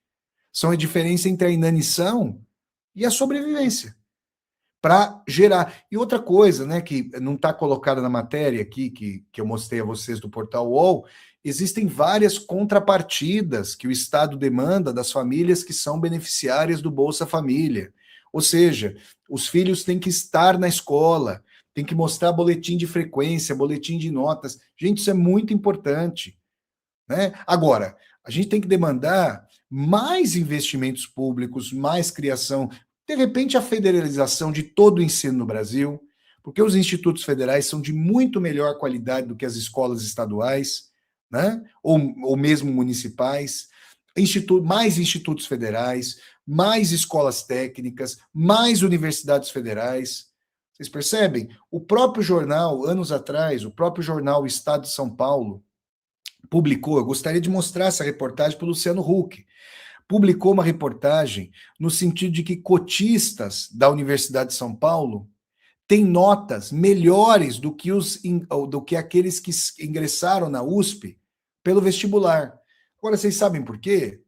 São a diferença entre a inanição e a sobrevivência, para gerar. E outra coisa, né, que não está colocada na matéria aqui, que eu mostrei a vocês do portal UOL, existem várias contrapartidas que o Estado demanda das famílias que são beneficiárias do Bolsa Família. Ou seja, os filhos têm que estar na escola, tem que mostrar boletim de frequência, boletim de notas. Gente, isso é muito importante. Né? Agora, a gente tem que demandar mais investimentos públicos, mais criação, de repente a federalização de todo o ensino no Brasil, porque os institutos federais são de muito melhor qualidade do que as escolas estaduais, né? ou mesmo municipais, mais institutos federais, mais escolas técnicas, mais universidades federais. Vocês percebem? O próprio jornal, anos atrás, o próprio jornal Estado de São Paulo, publicou, eu gostaria de mostrar essa reportagem para o Luciano Huck, publicou uma reportagem no sentido de que cotistas da Universidade de São Paulo têm notas melhores do que aqueles que ingressaram na USP pelo vestibular. Agora, vocês sabem por quê?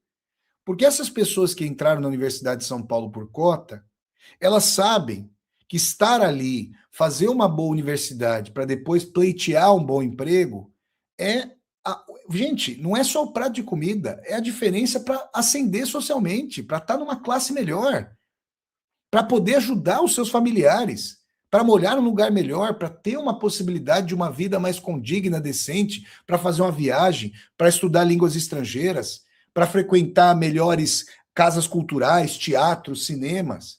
Porque essas pessoas que entraram na Universidade de São Paulo por cota, elas sabem que estar ali, fazer uma boa universidade para depois pleitear um bom emprego, gente, não é só o prato de comida, é a diferença para ascender socialmente, para estar numa classe melhor, para poder ajudar os seus familiares, para morar num lugar melhor, para ter uma possibilidade de uma vida mais condigna, decente, para fazer uma viagem, para estudar línguas estrangeiras, para frequentar melhores casas culturais, teatros, cinemas.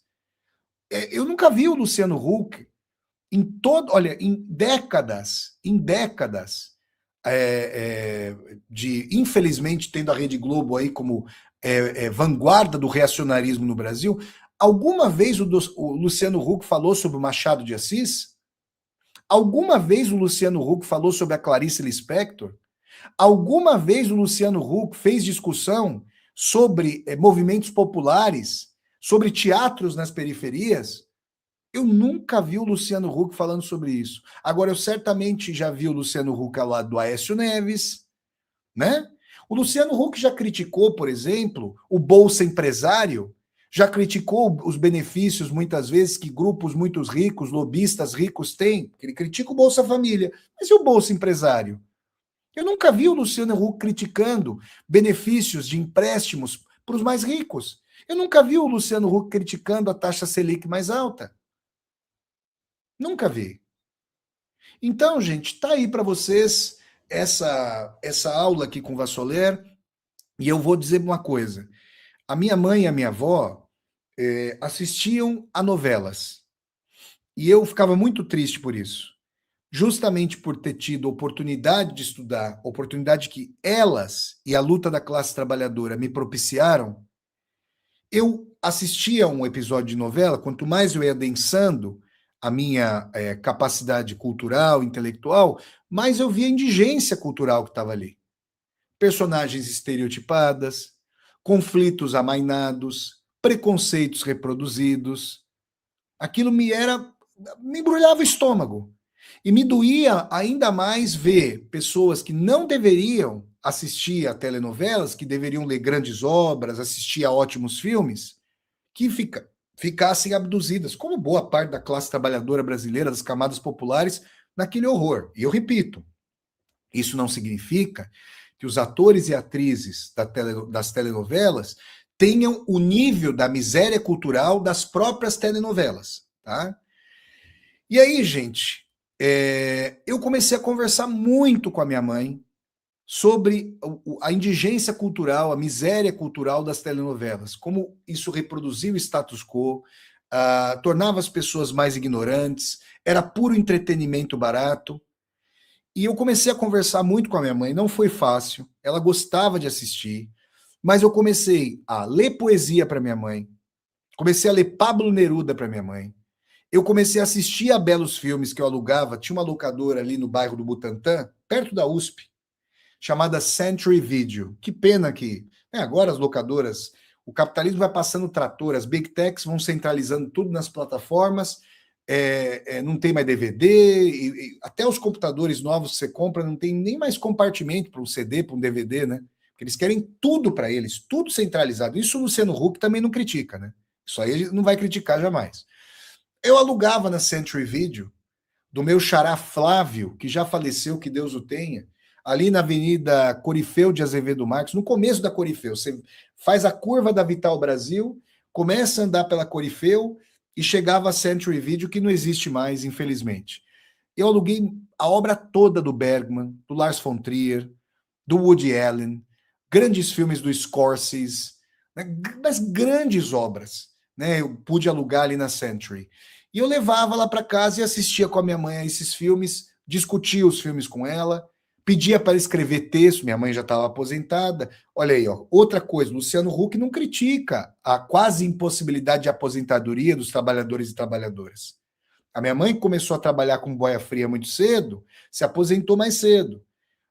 Eu nunca vi o Luciano Huck olha, em décadas, infelizmente, tendo a Rede Globo aí como vanguarda do reacionarismo no Brasil, alguma vez o Luciano Huck falou sobre o Machado de Assis? Alguma vez o Luciano Huck falou sobre a Clarice Lispector? Alguma vez o Luciano Huck fez discussão sobre movimentos populares, sobre teatros nas periferias? Eu nunca vi o Luciano Huck falando sobre isso. Agora, eu certamente já vi o Luciano Huck ao lado do Aécio Neves, né? O Luciano Huck já criticou, por exemplo, o Bolsa Empresário, já criticou os benefícios, muitas vezes, que grupos muito ricos, lobistas ricos têm. Ele critica o Bolsa Família. Mas e o Bolsa Empresário? Eu nunca vi o Luciano Huck criticando benefícios de empréstimos para os mais ricos. Eu nunca vi o Luciano Huck criticando a taxa Selic mais alta. Nunca vi. Então, gente, tá aí para vocês essa aula aqui com o Vassoler. E eu vou dizer uma coisa. A minha mãe e a minha avó assistiam a novelas. E eu ficava muito triste por isso. Justamente por ter tido oportunidade de estudar, oportunidade que elas e a luta da classe trabalhadora me propiciaram, eu assistia um episódio de novela, quanto mais eu ia adensando a minha capacidade cultural, intelectual, mais eu via a indigência cultural que estava ali. Personagens estereotipadas, conflitos amainados, preconceitos reproduzidos. Aquilo me embrulhava o estômago. E me doía ainda mais ver pessoas que não deveriam assistir a telenovelas, que deveriam ler grandes obras, assistir a ótimos filmes, que ficassem abduzidas, como boa parte da classe trabalhadora brasileira, das camadas populares, naquele horror. E eu repito, isso não significa que os atores e atrizes das telenovelas tenham o nível da miséria cultural das próprias telenovelas, tá? E aí, gente, eu comecei a conversar muito com a minha mãe sobre a indigência cultural, a miséria cultural das telenovelas, como isso reproduzia o status quo, tornava as pessoas mais ignorantes, era puro entretenimento barato. E eu comecei a conversar muito com a minha mãe, não foi fácil, ela gostava de assistir, mas eu comecei a ler poesia para minha mãe, comecei a ler Pablo Neruda para minha mãe, eu comecei a assistir a belos filmes que eu alugava, tinha uma locadora ali no bairro do Butantã, perto da USP, chamada Century Video. Que pena que agora as locadoras, o capitalismo vai passando o trator, as big techs vão centralizando tudo nas plataformas, não tem mais DVD, e até os computadores novos que você compra não tem nem mais compartimento para um CD, para um DVD, né? Porque eles querem tudo para eles, tudo centralizado. Isso o Luciano Huck também não critica, né? Isso aí ele não vai criticar jamais. Eu alugava na Century Video, do meu xará Flávio, que já faleceu, que Deus o tenha, ali na Avenida Corifeu de Azevedo Marques, no começo da Corifeu. Você faz a curva da Vital Brasil, começa a andar pela Corifeu e chegava a Century Video, que não existe mais, infelizmente. Eu aluguei a obra toda do Bergman, do Lars von Trier, do Woody Allen, grandes filmes do Scorsese, né, das grandes obras, né, eu pude alugar ali na Century. E eu levava lá para casa e assistia com a minha mãe a esses filmes, discutia os filmes com ela, pedia para escrever texto, minha mãe já estava aposentada. Olha aí, ó, outra coisa, Luciano Huck não critica a quase impossibilidade de aposentadoria dos trabalhadores e trabalhadoras. A minha mãe começou a trabalhar com boia fria muito cedo, se aposentou mais cedo.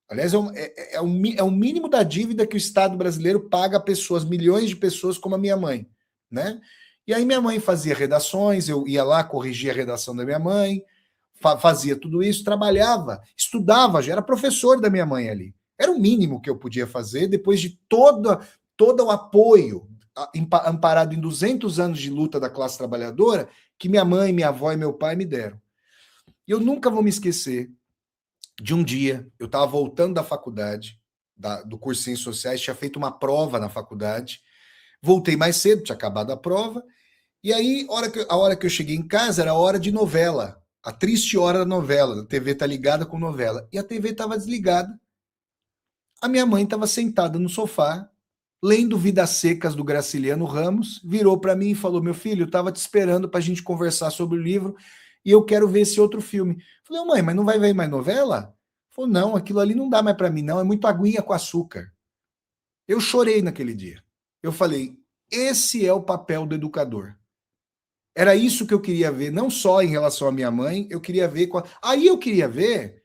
Aliás, é o mínimo da dívida que o Estado brasileiro paga a pessoas, milhões de pessoas como a minha mãe, né? E aí minha mãe fazia redações, eu ia lá, corrigia a redação da minha mãe, fazia tudo isso, trabalhava, estudava, já era professor da minha mãe ali. Era o mínimo que eu podia fazer depois de todo o apoio amparado em 200 anos de luta da classe trabalhadora que minha mãe, minha avó e meu pai me deram. E eu nunca vou me esquecer de um dia, eu estava voltando da faculdade, do curso de Ciências Sociais, tinha feito uma prova na faculdade, voltei mais cedo, tinha acabado a prova, e aí a hora que eu cheguei em casa era a hora de novela, a triste hora da novela, a TV tá ligada com novela, e a TV estava desligada. A minha mãe estava sentada no sofá, lendo Vidas Secas do Graciliano Ramos, virou para mim e falou: meu filho, eu estava te esperando para a gente conversar sobre o livro e eu quero ver esse outro filme. Falei: mãe, mas não vai ver mais novela? Falou, não, aquilo ali não dá mais para mim, não, é muito aguinha com açúcar. Eu chorei naquele dia. Eu falei, esse é o papel do educador. Era isso que eu queria ver, não só em relação à minha mãe, eu queria ver com a... Aí eu queria ver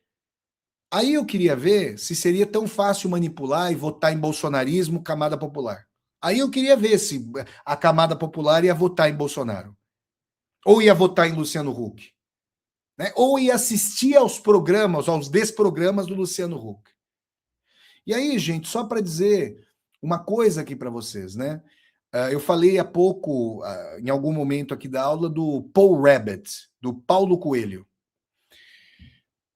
se seria tão fácil manipular e votar em bolsonarismo, camada popular. Aí eu queria ver se a camada popular ia votar em Bolsonaro. Ou ia votar em Luciano Huck. Né? Ou ia assistir aos programas, aos desprogramas do Luciano Huck. E aí, gente, só para dizer uma coisa aqui para vocês, né? Eu falei há pouco, em algum momento aqui da aula, do Paul Rabbit, do Paulo Coelho.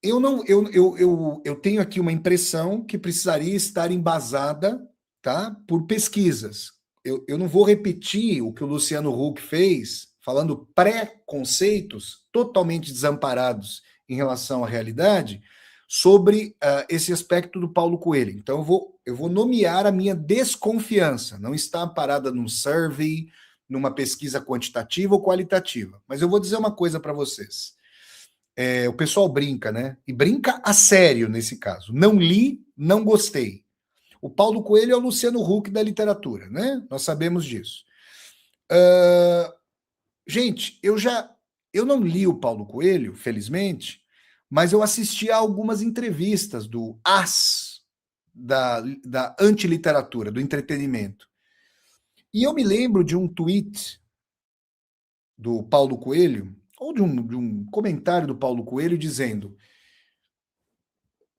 Eu não, eu tenho aqui uma impressão que precisaria estar embasada, tá, por pesquisas. Eu não vou repetir o que o Luciano Huck fez, falando pré-conceitos totalmente desamparados em relação à realidade, sobre esse aspecto do Paulo Coelho. Então eu vou nomear a minha desconfiança. Não está parada num survey, numa pesquisa quantitativa ou qualitativa. Mas eu vou dizer uma coisa para vocês. O pessoal brinca, né? E brinca a sério nesse caso. Não li, não gostei. O Paulo Coelho é o Luciano Huck da literatura, né? Nós sabemos disso. Gente, eu não li o Paulo Coelho, felizmente, mas eu assisti a algumas entrevistas do as da antiliteratura, do entretenimento. E eu me lembro de um tweet do Paulo Coelho, ou de um comentário do Paulo Coelho dizendo: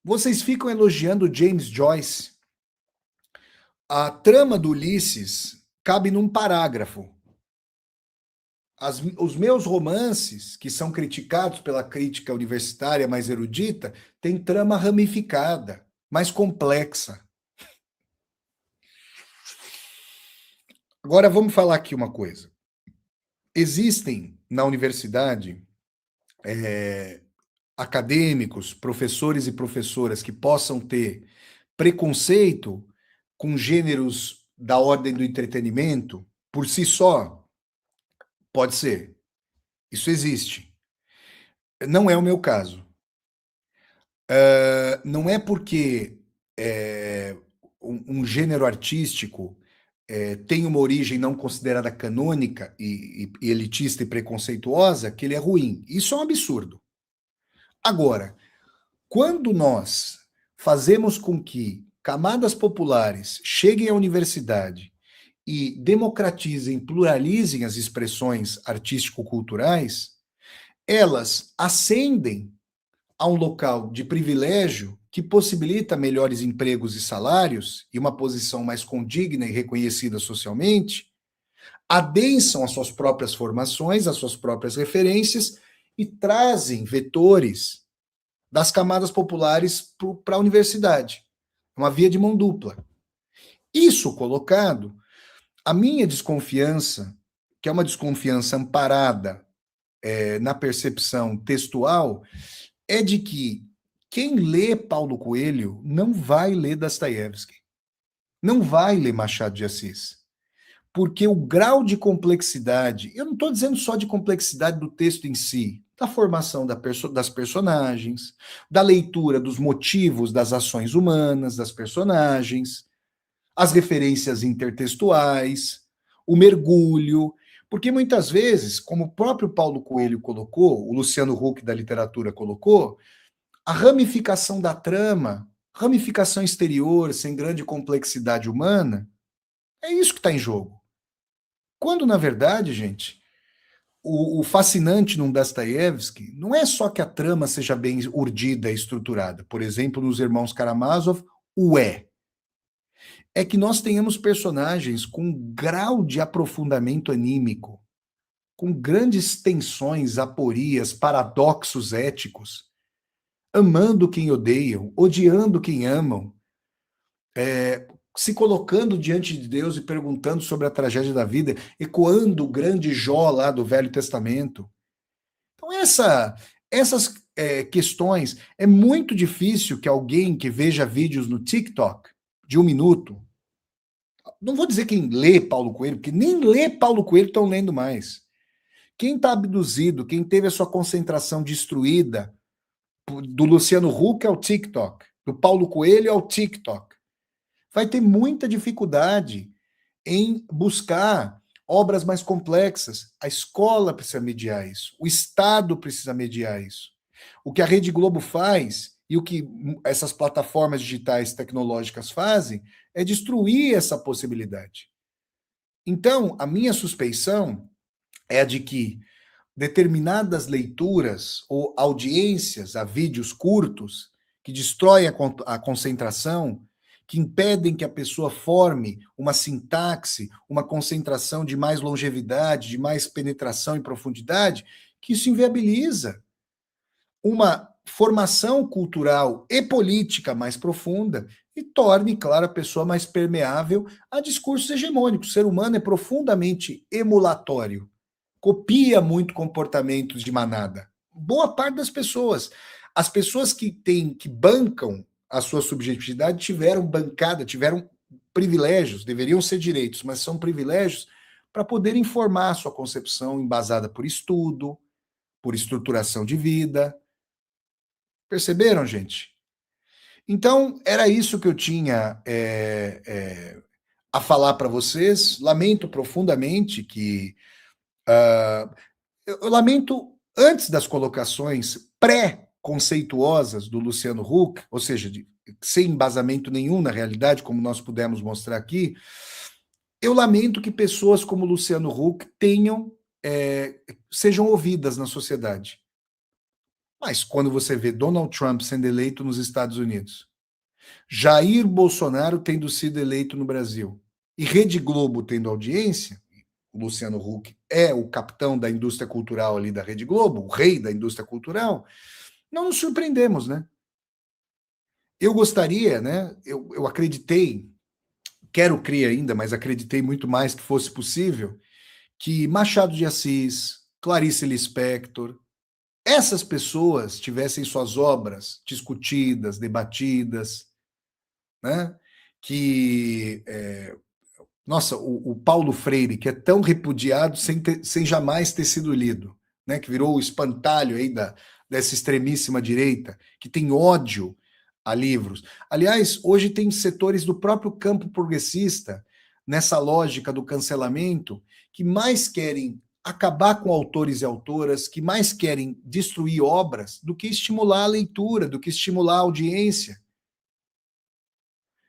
vocês ficam elogiando James Joyce. A trama do Ulisses cabe num parágrafo. Os meus romances, que são criticados pela crítica universitária mais erudita, têm trama ramificada, mais complexa. Agora vamos falar aqui uma coisa. Existem na universidade acadêmicos, professores e professoras que possam ter preconceito com gêneros da ordem do entretenimento por si só? Pode ser. Isso existe. Não é o meu caso. Não é porque um gênero artístico tem uma origem não considerada canônica e elitista e preconceituosa que ele é ruim. Isso é um absurdo. Agora, quando nós fazemos com que camadas populares cheguem à universidade e democratizem, pluralizem as expressões artístico-culturais, elas ascendem a um local de privilégio que possibilita melhores empregos e salários e uma posição mais condigna e reconhecida socialmente, adensam as suas próprias formações, as suas próprias referências e trazem vetores das camadas populares para a universidade. É uma via de mão dupla. Isso colocado, a minha desconfiança, que é uma desconfiança amparada na percepção textual, é de que quem lê Paulo Coelho não vai ler Dostoiévski, não vai ler Machado de Assis, porque o grau de complexidade, eu não estou dizendo só de complexidade do texto em si, da formação das personagens, da leitura dos motivos das ações humanas das personagens, as referências intertextuais, o mergulho, porque muitas vezes, como o próprio Paulo Coelho colocou, o Luciano Huck da literatura colocou, a ramificação da trama, ramificação exterior, sem grande complexidade humana, é isso que está em jogo. Quando, na verdade, gente, o fascinante num Dostoiévski não é só que a trama seja bem urdida e estruturada. Por exemplo, nos Irmãos Karamazov, o é. É que nós tenhamos personagens com um grau de aprofundamento anímico, com grandes tensões, aporias, paradoxos éticos, amando quem odeiam, odiando quem amam, se colocando diante de Deus e perguntando sobre a tragédia da vida, ecoando o grande Jó lá do Velho Testamento. Então, essas questões, é muito difícil que alguém que veja vídeos no TikTok de 1 minuto, não vou dizer quem lê Paulo Coelho, porque nem lê Paulo Coelho estão lendo mais. Quem está abduzido, quem teve a sua concentração destruída do Luciano Huck ao TikTok, do Paulo Coelho ao TikTok. Vai ter muita dificuldade em buscar obras mais complexas. A escola precisa mediar isso, o Estado precisa mediar isso. O que a Rede Globo faz e o que essas plataformas digitais tecnológicas fazem é destruir essa possibilidade. Então, a minha suspeição é a de que determinadas leituras ou audiências a vídeos curtos que destroem a concentração, que impedem que a pessoa forme uma sintaxe, uma concentração de mais longevidade, de mais penetração e profundidade, que isso inviabiliza uma formação cultural e política mais profunda e torne, claro, a pessoa mais permeável a discursos hegemônicos. O ser humano é profundamente emulatório, copia muito comportamentos de manada. Boa parte das pessoas. As pessoas que bancam a sua subjetividade tiveram bancada, tiveram privilégios, deveriam ser direitos, mas são privilégios para poderem formar a sua concepção embasada por estudo, por estruturação de vida. Perceberam, gente? Então, era isso que eu tinha a falar para vocês. Lamento profundamente que eu lamento, antes das colocações pré-conceituosas do Luciano Huck, ou seja, sem embasamento nenhum na realidade, como nós pudemos mostrar aqui, eu lamento que pessoas como Luciano Huck sejam ouvidas na sociedade. Mas quando você vê Donald Trump sendo eleito nos Estados Unidos, Jair Bolsonaro tendo sido eleito no Brasil, e Rede Globo tendo audiência, o Luciano Huck é o capitão da indústria cultural ali da Rede Globo, o rei da indústria cultural, não nos surpreendemos, né? Eu gostaria, né? Eu acreditei, quero crer ainda, mas acreditei muito mais que fosse possível, que Machado de Assis, Clarice Lispector, essas pessoas tivessem suas obras discutidas, debatidas, né? Que nossa, o Paulo Freire, que é tão repudiado sem jamais ter sido lido, né? Que virou o espantalho aí dessa extremíssima direita, que tem ódio a livros. Aliás, hoje tem setores do próprio campo progressista, nessa lógica do cancelamento, que mais querem acabar com autores e autoras, que mais querem destruir obras do que estimular a leitura, do que estimular a audiência.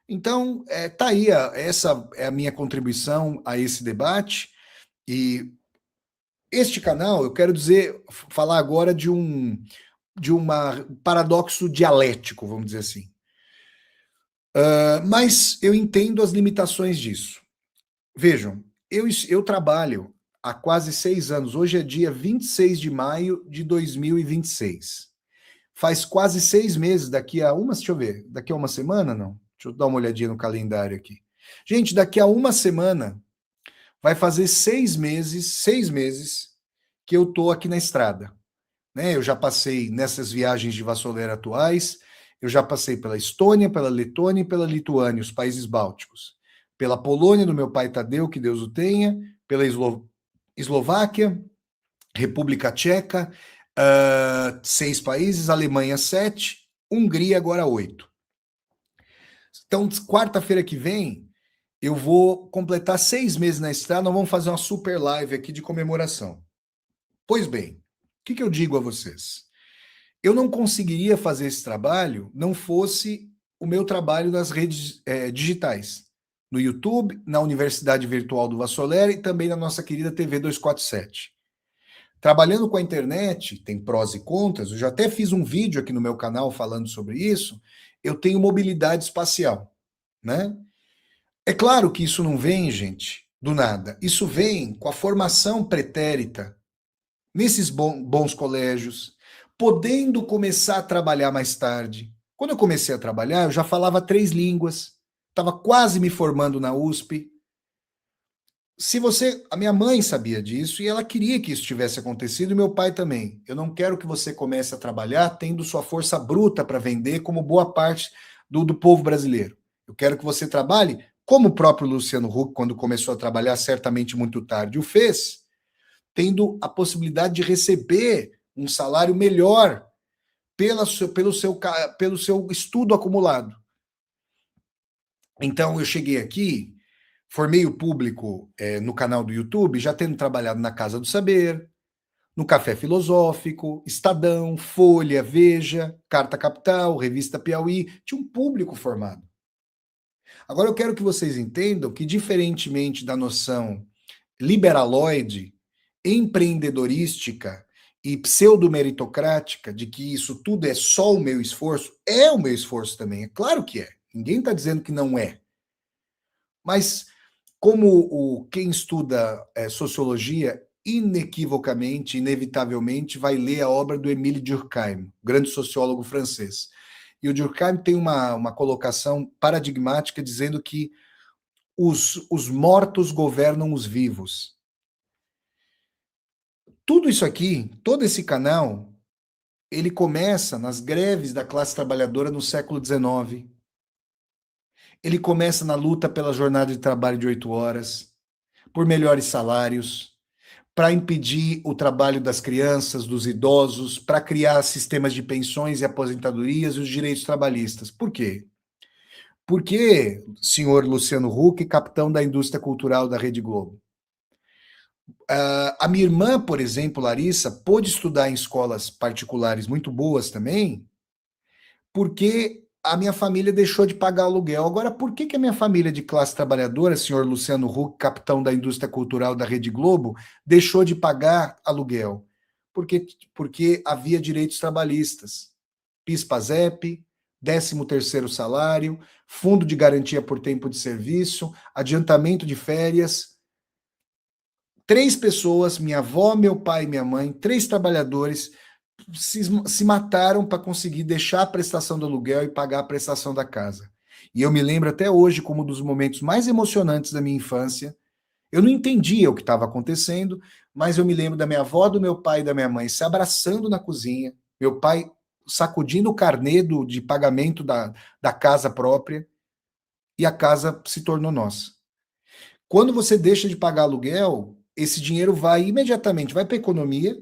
Então, tá aí, essa é a minha contribuição a esse debate. E este canal, eu quero falar agora de um paradoxo dialético, vamos dizer assim. Mas eu entendo as limitações disso. Vejam, eu trabalho há quase 6 anos. Hoje é dia 26 de maio de 2026. Faz quase 6 meses, deixa eu ver, daqui a uma semana, não? Deixa eu dar uma olhadinha no calendário aqui. Gente, daqui a uma semana vai fazer 6 meses que eu tô aqui na estrada. Né? Eu já passei nessas viagens de vassoura atuais, eu já passei pela Estônia, pela Letônia e pela Lituânia, os países bálticos. Pela Polônia, do meu pai Tadeu, que Deus o tenha, pela Eslováquia, República Tcheca, 6 países, Alemanha 7, Hungria agora 8. Então, quarta-feira que vem, eu vou completar 6 meses na estrada, nós vamos fazer uma super live aqui de comemoração. Pois bem, o que eu digo a vocês? Eu não conseguiria fazer esse trabalho não fosse o meu trabalho nas redes digitais, no YouTube, na Universidade Virtual do Vassoler e também na nossa querida TV 247. Trabalhando com a internet, tem prós e contras, eu já até fiz um vídeo aqui no meu canal falando sobre isso, eu tenho mobilidade espacial, né? É claro que isso não vem, gente, do nada. Isso vem com a formação pretérita nesses bons colégios, podendo começar a trabalhar mais tarde. Quando eu comecei a trabalhar, eu já falava 3 línguas, estava quase me formando na USP. A minha mãe sabia disso e ela queria que isso tivesse acontecido e meu pai também. Eu não quero que você comece a trabalhar tendo sua força bruta para vender, como boa parte do povo brasileiro. Eu quero que você trabalhe, como o próprio Luciano Huck, quando começou a trabalhar, certamente muito tarde, o fez, tendo a possibilidade de receber um salário melhor pelo seu estudo acumulado. Então, eu cheguei aqui, formei o público no canal do YouTube, já tendo trabalhado na Casa do Saber, no Café Filosófico, Estadão, Folha, Veja, Carta Capital, Revista Piauí, tinha um público formado. Agora eu quero que vocês entendam que, diferentemente da noção liberaloide, empreendedorística e pseudo-meritocrática de que isso tudo é só o meu esforço, é o meu esforço também, é claro que é. Ninguém está dizendo que não é. Mas como quem estuda sociologia, inequivocamente, inevitavelmente, vai ler a obra do Émile Durkheim, grande sociólogo francês. E o Durkheim tem uma colocação paradigmática dizendo que os mortos governam os vivos. Tudo isso aqui, todo esse canal, ele começa nas greves da classe trabalhadora no século XIX. Ele começa na luta pela jornada de trabalho de 8 horas, por melhores salários, para impedir o trabalho das crianças, dos idosos, para criar sistemas de pensões e aposentadorias e os direitos trabalhistas. Por quê? Porque, senhor Luciano Huck, capitão da indústria cultural da Rede Globo, a minha irmã, por exemplo, Larissa, pôde estudar em escolas particulares muito boas também, porque a minha família deixou de pagar aluguel. Agora, por que a minha família de classe trabalhadora, senhor Luciano Huck, capitão da indústria cultural da Rede Globo, deixou de pagar aluguel? Porque havia direitos trabalhistas. PIS/PASEP, 13º salário, fundo de garantia por tempo de serviço, adiantamento de férias. 3 pessoas, minha avó, meu pai e minha mãe, 3 trabalhadores, se mataram para conseguir deixar a prestação do aluguel e pagar a prestação da casa. E eu me lembro até hoje como um dos momentos mais emocionantes da minha infância. Eu não entendia o que estava acontecendo, mas eu me lembro da minha avó, do meu pai e da minha mãe se abraçando na cozinha, meu pai sacudindo o carnê de pagamento da casa própria, e a casa se tornou nossa. Quando você deixa de pagar aluguel, esse dinheiro vai imediatamente, vai para a economia,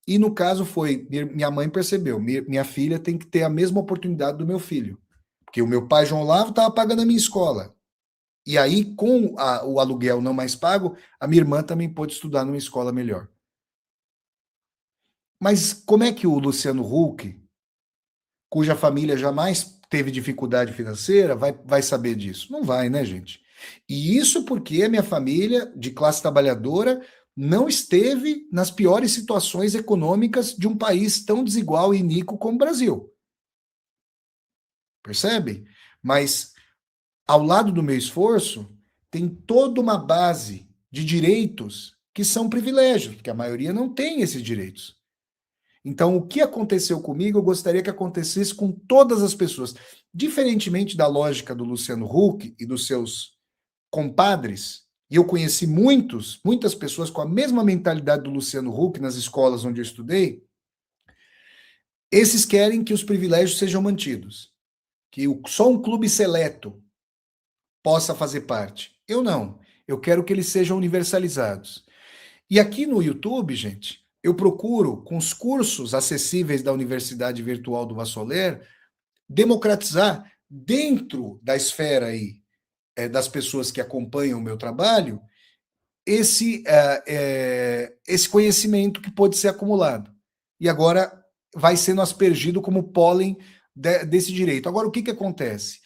e no caso foi, minha mãe percebeu, minha filha tem que ter a mesma oportunidade do meu filho. Porque o meu pai, João Olavo, estava pagando a minha escola. E aí, com o aluguel não mais pago, a minha irmã também pôde estudar numa escola melhor. Mas como é que o Luciano Huck, cuja família jamais teve dificuldade financeira, vai saber disso? Não vai, né, gente? E isso porque a minha família, de classe trabalhadora, não esteve nas piores situações econômicas de um país tão desigual e iníquo como o Brasil. Percebe? Mas, ao lado do meu esforço, tem toda uma base de direitos que são privilégios, porque a maioria não tem esses direitos. Então, o que aconteceu comigo, eu gostaria que acontecesse com todas as pessoas. Diferentemente da lógica do Luciano Huck e dos seus compadres, e eu conheci muitas pessoas com a mesma mentalidade do Luciano Huck nas escolas onde eu estudei, esses querem que os privilégios sejam mantidos, que só um clube seleto possa fazer parte. Eu não. Eu quero que eles sejam universalizados. E aqui no YouTube, gente, eu procuro, com os cursos acessíveis da Universidade Virtual do Vassoler, democratizar dentro da esfera aí, das pessoas que acompanham o meu trabalho, esse conhecimento que pode ser acumulado. E agora vai sendo aspergido como pólen desse direito. Agora, o que acontece?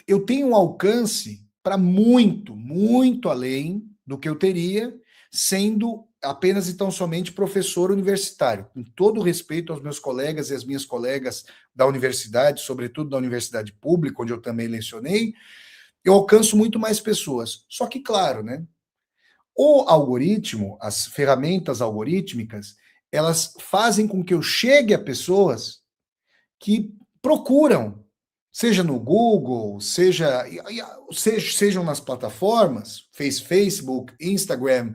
Eu tenho um alcance para muito, muito além do que eu teria sendo apenas e tão somente professor universitário. Com todo respeito aos meus colegas e às minhas colegas da universidade, sobretudo da universidade pública, onde eu também lecionei, eu alcanço muito mais pessoas. Só que, claro, né? O algoritmo, as ferramentas algorítmicas, elas fazem com que eu chegue a pessoas que procuram, seja no Google, sejam nas plataformas, Facebook, Instagram,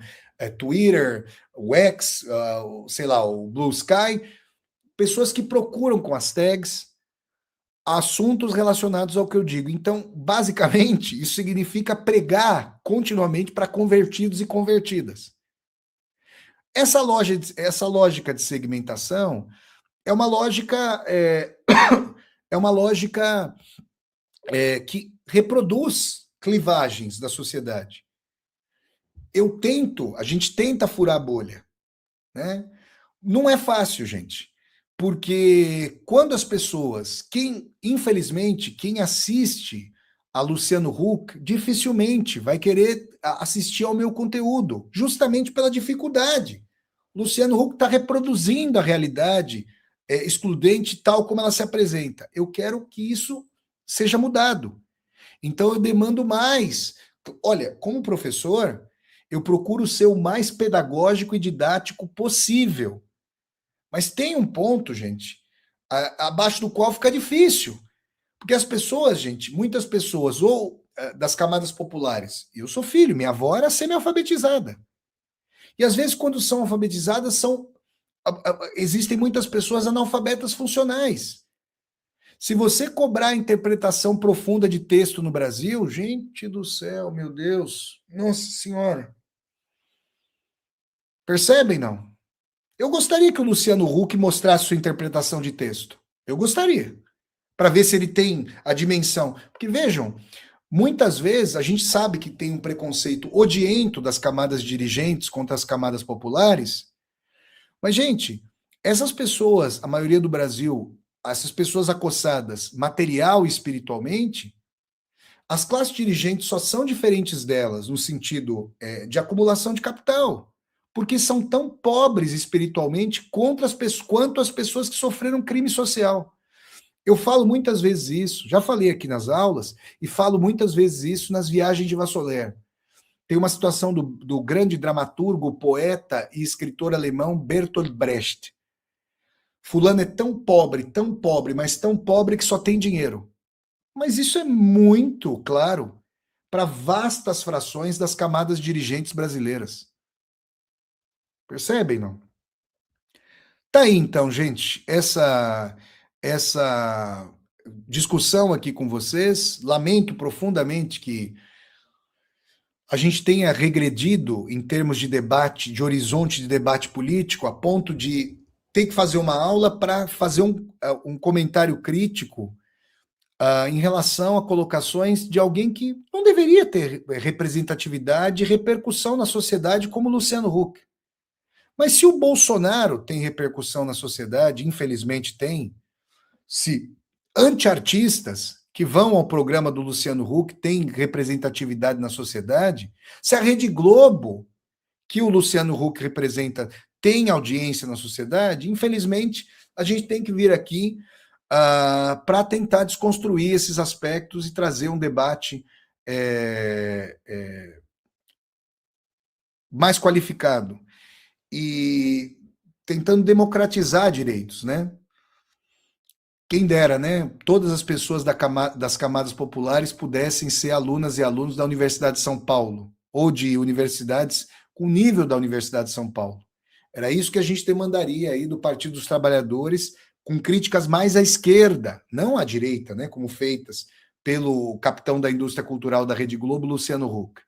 Twitter, o X, sei lá, o Blue Sky, pessoas que procuram com as tags assuntos relacionados ao que eu digo. Então, basicamente, isso significa pregar continuamente para convertidos e convertidas. Essa lógica de segmentação É uma lógica, é uma lógica que reproduz clivagens da sociedade. A gente tenta furar a bolha, né? Não é fácil, gente, porque quando as pessoas, infelizmente, quem assiste a Luciano Huck dificilmente vai querer assistir ao meu conteúdo, justamente pela dificuldade. Luciano Huck está reproduzindo a realidade excludente tal como ela se apresenta. Eu quero que isso seja mudado. Então eu demando mais. Olha, como professor, eu procuro ser o mais pedagógico e didático possível. Mas tem um ponto, gente, abaixo do qual fica difícil. Porque as pessoas, gente, muitas pessoas, ou das camadas populares, eu sou filho, minha avó era semi-alfabetizada. E às vezes, quando são alfabetizadas, existem muitas pessoas analfabetas funcionais. Se você cobrar a interpretação profunda de texto no Brasil, gente do céu, meu Deus, nossa senhora. Percebem, não? Eu gostaria que o Luciano Huck mostrasse sua interpretação de texto. Eu gostaria. Para ver se ele tem a dimensão. Porque vejam, muitas vezes a gente sabe que tem um preconceito odiento das camadas dirigentes contra as camadas populares. Mas, gente, essas pessoas, a maioria do Brasil, essas pessoas acossadas material e espiritualmente, as classes dirigentes só são diferentes delas no sentido de acumulação de capital, porque são tão pobres espiritualmente quanto as pessoas que sofreram crime social. Eu falo muitas vezes isso, já falei aqui nas aulas, e falo muitas vezes isso nas viagens de Vassoler. Tem uma situação do grande dramaturgo, poeta e escritor alemão Bertolt Brecht. Fulano é tão pobre, mas tão pobre que só tem dinheiro. Mas isso é muito claro para vastas frações das camadas dirigentes brasileiras. Percebem, não? Tá aí então, gente, essa discussão aqui com vocês. Lamento profundamente que a gente tenha regredido em termos de debate, de horizonte de debate político, a ponto de ter que fazer uma aula para fazer um comentário crítico em relação a colocações de alguém que não deveria ter representatividade e repercussão na sociedade como Luciano Huck. Mas se o Bolsonaro tem repercussão na sociedade, infelizmente tem, se anti-artistas que vão ao programa do Luciano Huck têm representatividade na sociedade, se a Rede Globo, que o Luciano Huck representa, tem audiência na sociedade, infelizmente a gente tem que vir aqui para tentar desconstruir esses aspectos e trazer um debate mais qualificado e tentando democratizar direitos, né? Quem dera, né? Todas as pessoas das camadas populares pudessem ser alunas e alunos da Universidade de São Paulo ou de universidades com nível da Universidade de São Paulo. Era isso que a gente demandaria aí do Partido dos Trabalhadores, com críticas mais à esquerda, não à direita, né? Como feitas pelo capitão da indústria cultural da Rede Globo, Luciano Huck.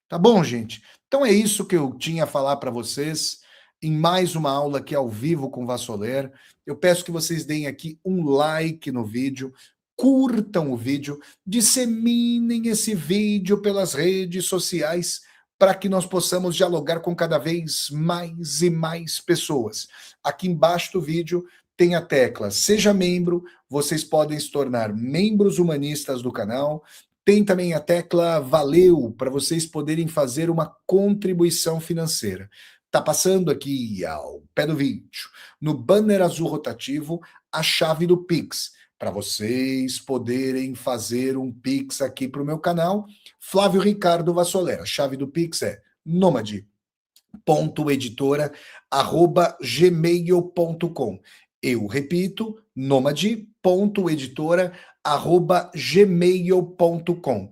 Tá bom, gente? Então é isso que eu tinha a falar para vocês em mais uma aula aqui ao vivo com Vassoler. Eu peço que vocês deem aqui um like no vídeo, curtam o vídeo, disseminem esse vídeo pelas redes sociais para que nós possamos dialogar com cada vez mais e mais pessoas. Aqui embaixo do vídeo tem a tecla Seja Membro, vocês podem se tornar membros humanistas do canal. Tem também a tecla Valeu, para vocês poderem fazer uma contribuição financeira. Está passando aqui ao pé do vídeo, no banner azul rotativo, a chave do Pix, para vocês poderem fazer um Pix aqui para o meu canal. Flávio Ricardo Vassolera. A chave do Pix é nomade.editora@gmail.com. Eu repito, nomade.editora@gmail.com.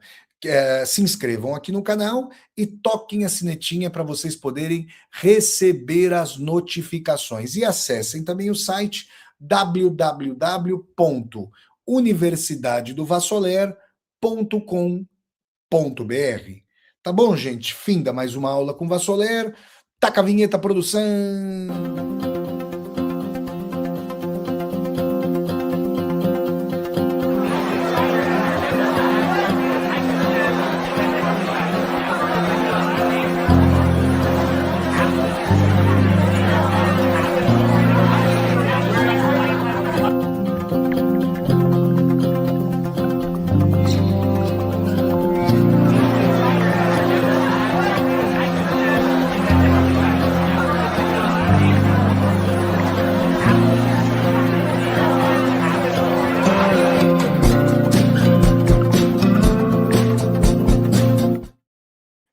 Se inscrevam aqui no canal e toquem a sinetinha para vocês poderem receber as notificações. E acessem também o site www.universidadedovassoler.com.br. Tá bom, gente? Fim da mais uma aula com Vassoler. Taca a vinheta, produção!